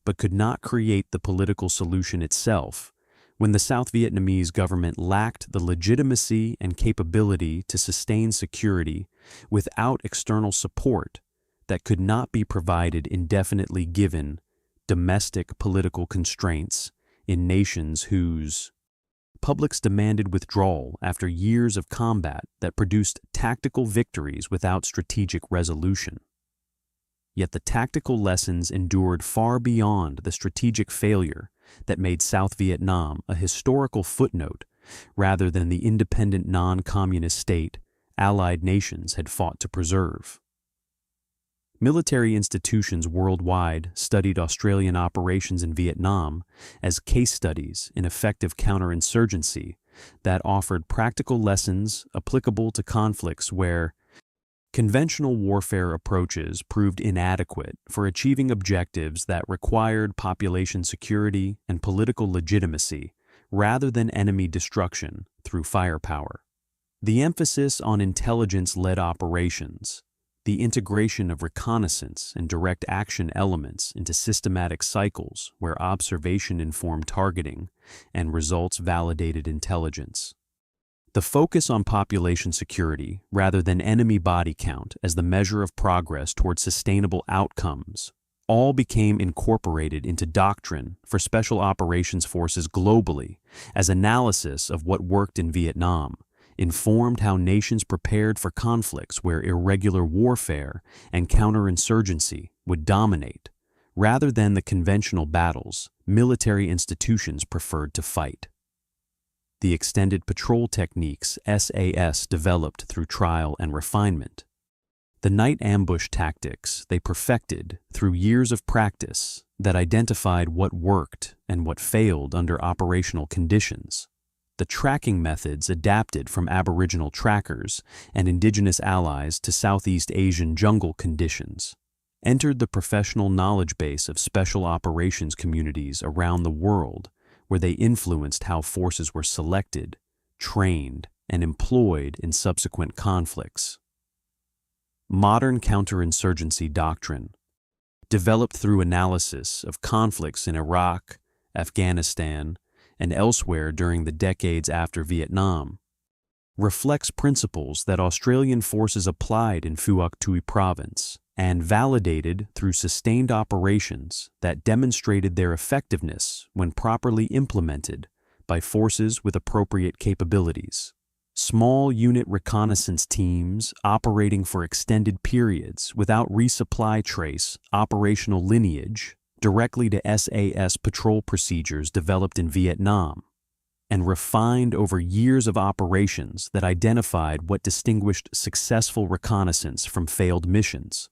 but could not create the political solution itself when the South Vietnamese government lacked the legitimacy and capability to sustain security without external support that could not be provided indefinitely given domestic political constraints in nations whose publics demanded withdrawal after years of combat that produced tactical victories without strategic resolution. Yet the tactical lessons endured far beyond the strategic failure that made South Vietnam a historical footnote rather than the independent non-communist state Allied nations had fought to preserve. Military institutions worldwide studied Australian operations in Vietnam as case studies in effective counterinsurgency that offered practical lessons applicable to conflicts where conventional warfare approaches proved inadequate for achieving objectives that required population security and political legitimacy rather than enemy destruction through firepower. The emphasis on intelligence-led operations, the integration of reconnaissance and direct action elements into systematic cycles where observation informed targeting and results validated intelligence. The focus on population security rather than enemy body count as the measure of progress towards sustainable outcomes all became incorporated into doctrine for special operations forces globally as analysis of what worked in Vietnam informed how nations prepared for conflicts where irregular warfare and counterinsurgency would dominate, rather than the conventional battles military institutions preferred to fight. The extended patrol techniques SAS developed through trial and refinement, the night ambush tactics they perfected through years of practice that identified what worked and what failed under operational conditions, the tracking methods adapted from Aboriginal trackers and indigenous allies to Southeast Asian jungle conditions, entered the professional knowledge base of special operations communities around the world where they influenced how forces were selected, trained, and employed in subsequent conflicts. Modern counterinsurgency doctrine, developed through analysis of conflicts in Iraq, Afghanistan, and elsewhere during the decades after Vietnam, reflects principles that Australian forces applied in Phuoc Tuy Province and validated through sustained operations that demonstrated their effectiveness when properly implemented by forces with appropriate capabilities, Small unit reconnaissance teams operating for extended periods without resupply trace operational lineage directly to SAS patrol procedures developed in Vietnam and refined over years of operations that identified what distinguished successful reconnaissance from failed missions,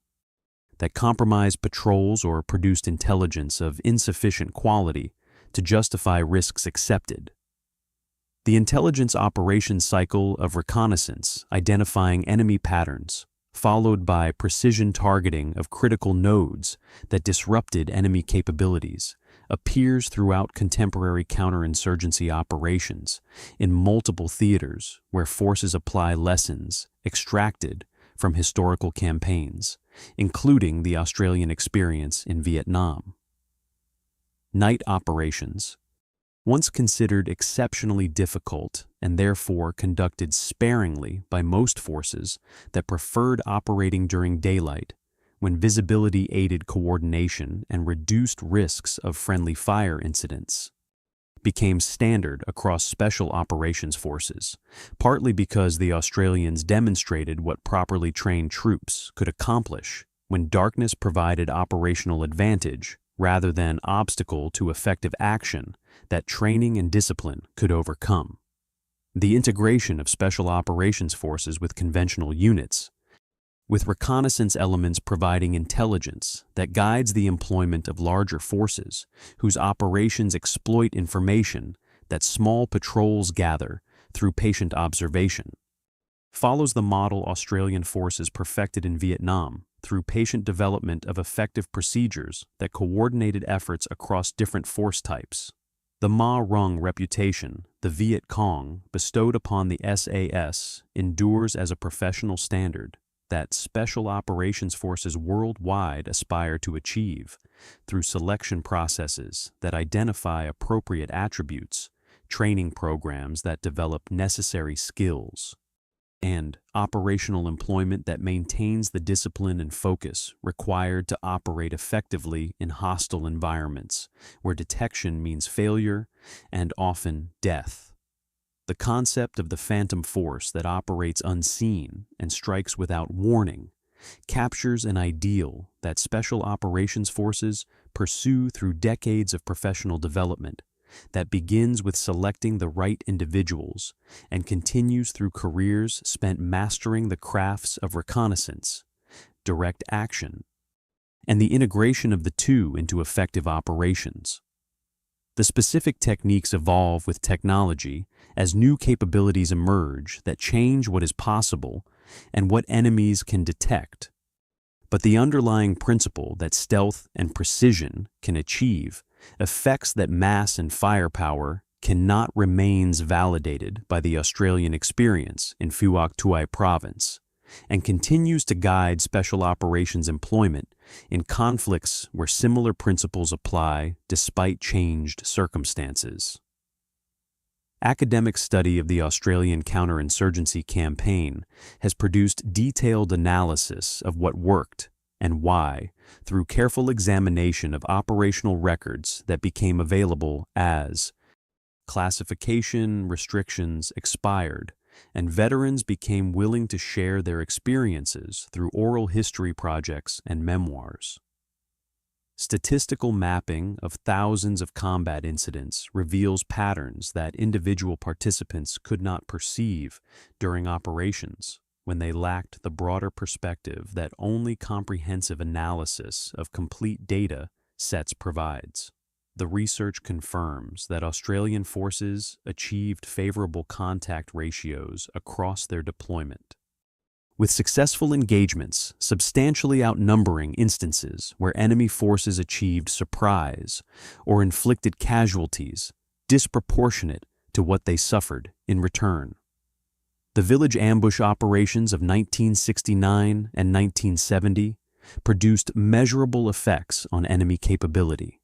that compromised patrols or produced intelligence of insufficient quality to justify risks accepted. The intelligence operations cycle of reconnaissance, identifying enemy patterns, followed by precision targeting of critical nodes that disrupted enemy capabilities, appears throughout contemporary counterinsurgency operations in multiple theaters where forces apply lessons extracted from historical campaigns, including the Australian experience in Vietnam. Night operations, once considered exceptionally difficult and therefore conducted sparingly by most forces that preferred operating during daylight, when visibility aided coordination and reduced risks of friendly fire incidents, became standard across special operations forces, partly because the Australians demonstrated what properly trained troops could accomplish when darkness provided operational advantage rather than obstacle to effective action that training and discipline could overcome. The integration of special operations forces with conventional units, with reconnaissance elements providing intelligence that guides the employment of larger forces whose operations exploit information that small patrols gather through patient observation, follows the model Australian forces perfected in Vietnam through patient development of effective procedures that coordinated efforts across different force types. The Ma Rung reputation the Viet Cong bestowed upon the SAS endures as a professional standard that special operations forces worldwide aspire to achieve through selection processes that identify appropriate attributes, training programs that develop necessary skills, and operational employment that maintains the discipline and focus required to operate effectively in hostile environments where detection means failure and often death. The concept of the phantom force that operates unseen and strikes without warning captures an ideal that special operations forces pursue through decades of professional development that begins with selecting the right individuals and continues through careers spent mastering the crafts of reconnaissance, direct action, and the integration of the two into effective operations. The specific techniques evolve with technology as new capabilities emerge that change what is possible and what enemies can detect. But the underlying principle that stealth and precision can achieve, effects that mass and firepower cannot, remains validated by the Australian experience in Phuoc Tuy Province and continues to guide special operations employment in conflicts where similar principles apply despite changed circumstances. Academic study of the Australian counterinsurgency campaign has produced detailed analysis of what worked and why through careful examination of operational records that became available as classification restrictions expired and veterans became willing to share their experiences through oral history projects and memoirs. Statistical mapping of thousands of combat incidents reveals patterns that individual participants could not perceive during operations when they lacked the broader perspective that only comprehensive analysis of complete data sets provides. The research confirms that Australian forces achieved favorable contact ratios across their deployment, with successful engagements substantially outnumbering instances where enemy forces achieved surprise or inflicted casualties disproportionate to what they suffered in return. The village ambush operations of 1969 and 1970 produced measurable effects on enemy capability.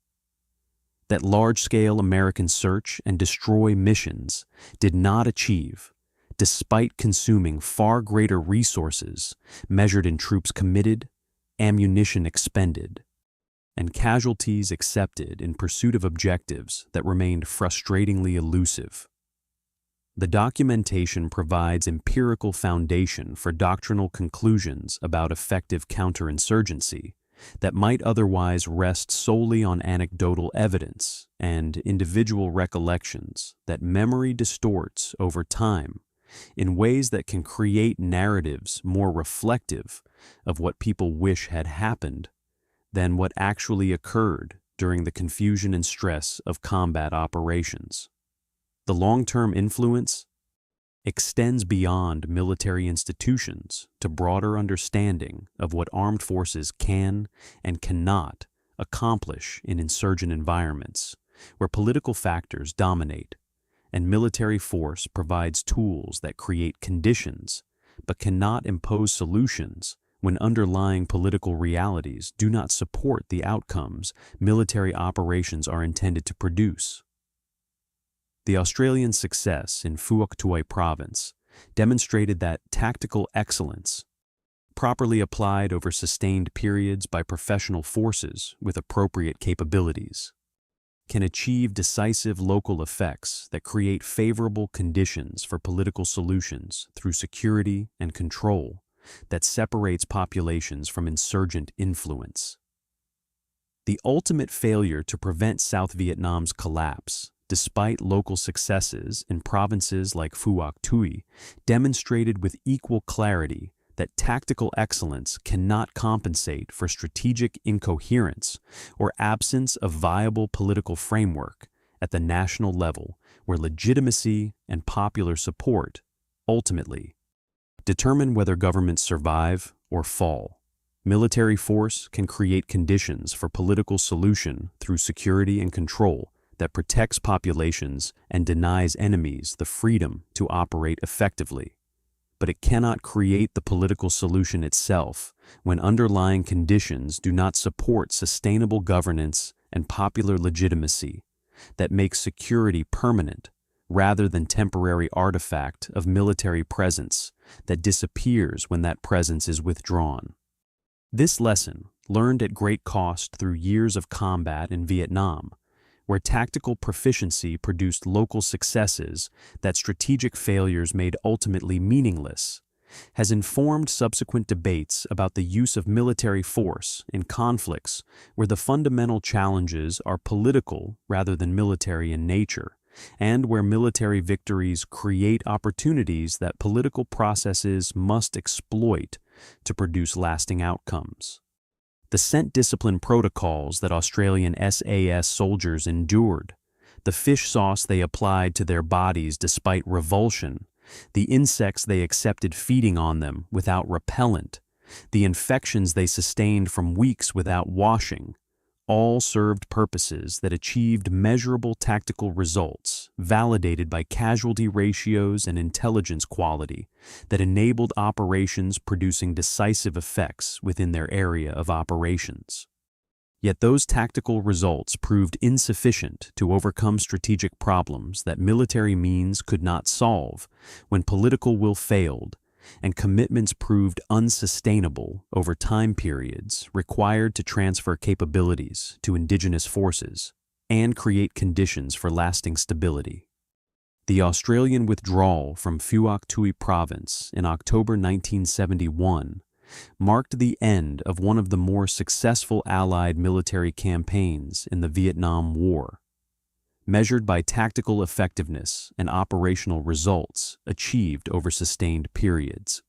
That large-scale American search and destroy missions did not achieve, despite consuming far greater resources measured in troops committed, ammunition expended, and casualties accepted in pursuit of objectives that remained frustratingly elusive. The documentation provides empirical foundation for doctrinal conclusions about effective counterinsurgency that might otherwise rest solely on anecdotal evidence and individual recollections that memory distorts over time in ways that can create narratives more reflective of what people wish had happened than what actually occurred during the confusion and stress of combat operations. The long-term influence extends beyond military institutions to broader understanding of what armed forces can and cannot accomplish in insurgent environments where political factors dominate, and military force provides tools that create conditions but cannot impose solutions when underlying political realities do not support the outcomes military operations are intended to produce. The Australian success in Phuoc Tuy Province demonstrated that tactical excellence, properly applied over sustained periods by professional forces with appropriate capabilities, can achieve decisive local effects that create favorable conditions for political solutions through security and control that separates populations from insurgent influence. The ultimate failure to prevent South Vietnam's collapse, despite local successes in provinces like Phuoc Tuy, demonstrated with equal clarity that tactical excellence cannot compensate for strategic incoherence or absence of viable political framework at the national level where legitimacy and popular support ultimately determine whether governments survive or fall. Military force can create conditions for political solution through security and control that protects populations and denies enemies the freedom to operate effectively. But it cannot create the political solution itself when underlying conditions do not support sustainable governance and popular legitimacy that makes security permanent rather than temporary artifact of military presence that disappears when that presence is withdrawn. This lesson, learned at great cost through years of combat in Vietnam, where tactical proficiency produced local successes that strategic failures made ultimately meaningless, has informed subsequent debates about the use of military force in conflicts where the fundamental challenges are political rather than military in nature, and where military victories create opportunities that political processes must exploit to produce lasting outcomes. The scent discipline protocols that Australian SAS soldiers endured, the fish sauce they applied to their bodies despite revulsion, the insects they accepted feeding on them without repellent, the infections they sustained from weeks without washing, all served purposes that achieved measurable tactical results, validated by casualty ratios and intelligence quality that enabled operations producing decisive effects within their area of operations. Yet those tactical results proved insufficient to overcome strategic problems that military means could not solve when political will failed and commitments proved unsustainable over time periods required to transfer capabilities to indigenous forces and create conditions for lasting stability. The Australian withdrawal from Phuoc Tuy Province in October 1971 marked the end of one of the more successful Allied military campaigns in the Vietnam War, measured by tactical effectiveness and operational results achieved over sustained periods.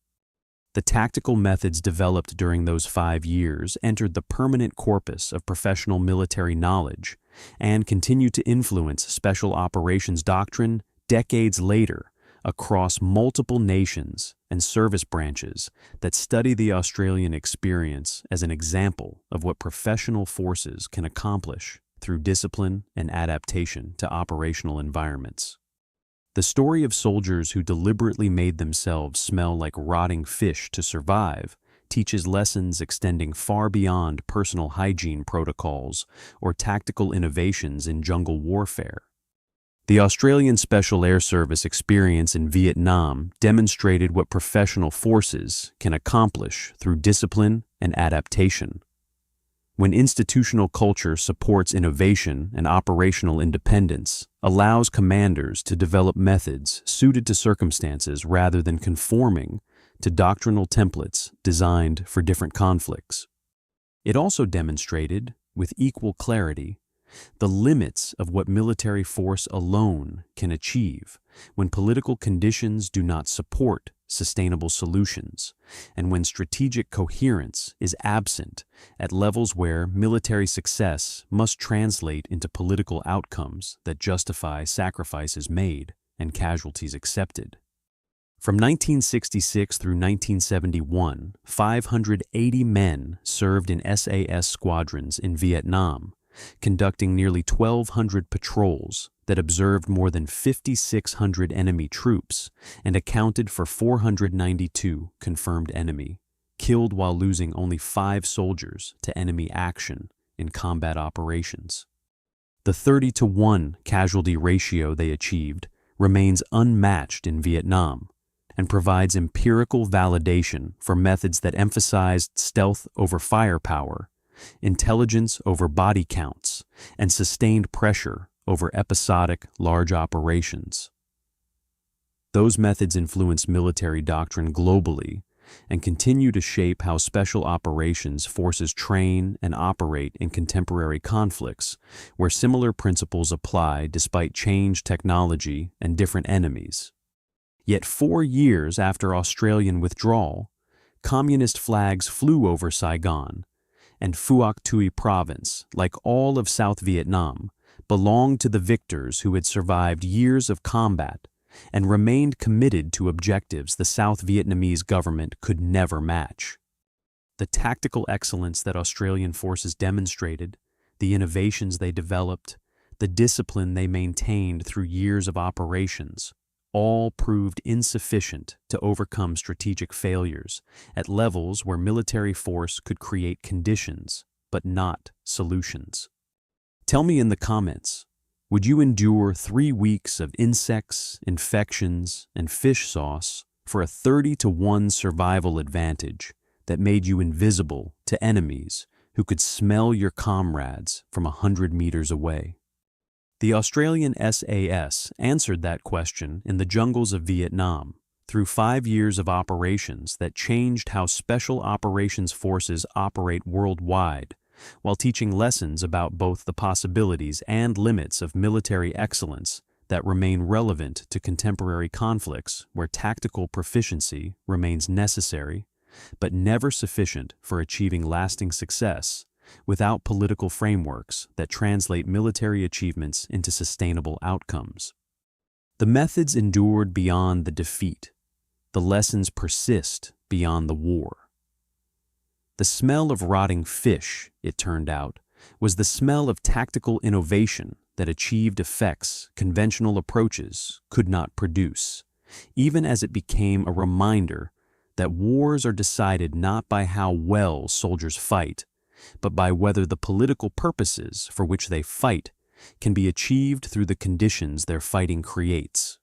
The tactical methods developed during those 5 years entered the permanent corpus of professional military knowledge and continue to influence special operations doctrine decades later across multiple nations and service branches that study the Australian experience as an example of what professional forces can accomplish through discipline and adaptation to operational environments. The story of soldiers who deliberately made themselves smell like rotting fish to survive teaches lessons extending far beyond personal hygiene protocols or tactical innovations in jungle warfare. The Australian Special Air Service experience in Vietnam demonstrated what professional forces can accomplish through discipline and adaptation. When institutional culture supports innovation and operational independence, allows commanders to develop methods suited to circumstances rather than conforming to doctrinal templates designed for different conflicts. It also demonstrated, with equal clarity, the limits of what military force alone can achieve when political conditions do not support sustainable solutions, and when strategic coherence is absent at levels where military success must translate into political outcomes that justify sacrifices made and casualties accepted. From 1966 through 1971, 580 men served in SAS squadrons in Vietnam, conducting nearly 1,200 patrols that observed more than 5,600 enemy troops and accounted for 492 confirmed enemy, killed while losing only 5 soldiers to enemy action in combat operations. The 30-to-1 casualty ratio they achieved remains unmatched in Vietnam and provides empirical validation for methods that emphasized stealth over firepower, intelligence over body counts, and sustained pressure over episodic, large operations. Those methods influence military doctrine globally and continue to shape how special operations forces train and operate in contemporary conflicts, where similar principles apply despite changed technology and different enemies. Yet 4 years after Australian withdrawal, communist flags flew over Saigon, and Phuoc Tuy Province, like all of South Vietnam, belonged to the victors who had survived years of combat and remained committed to objectives the South Vietnamese government could never match. The tactical excellence that Australian forces demonstrated, the innovations they developed, the discipline they maintained through years of operations, all proved insufficient to overcome strategic failures at levels where military force could create conditions, but not solutions. Tell me in the comments, would you endure 3 weeks of insects, infections, and fish sauce for a 30-to-1 survival advantage that made you invisible to enemies who could smell your comrades from 100 meters away? The Australian SAS answered that question in the jungles of Vietnam through 5 years of operations that changed how special operations forces operate worldwide, while teaching lessons about both the possibilities and limits of military excellence that remain relevant to contemporary conflicts where tactical proficiency remains necessary, but never sufficient for achieving lasting success without political frameworks that translate military achievements into sustainable outcomes. The methods endured beyond the defeat. The lessons persist beyond the war. The smell of rotting fish, it turned out, was the smell of tactical innovation that achieved effects conventional approaches could not produce, even as it became a reminder that wars are decided not by how well soldiers fight, but by whether the political purposes for which they fight can be achieved through the conditions their fighting creates.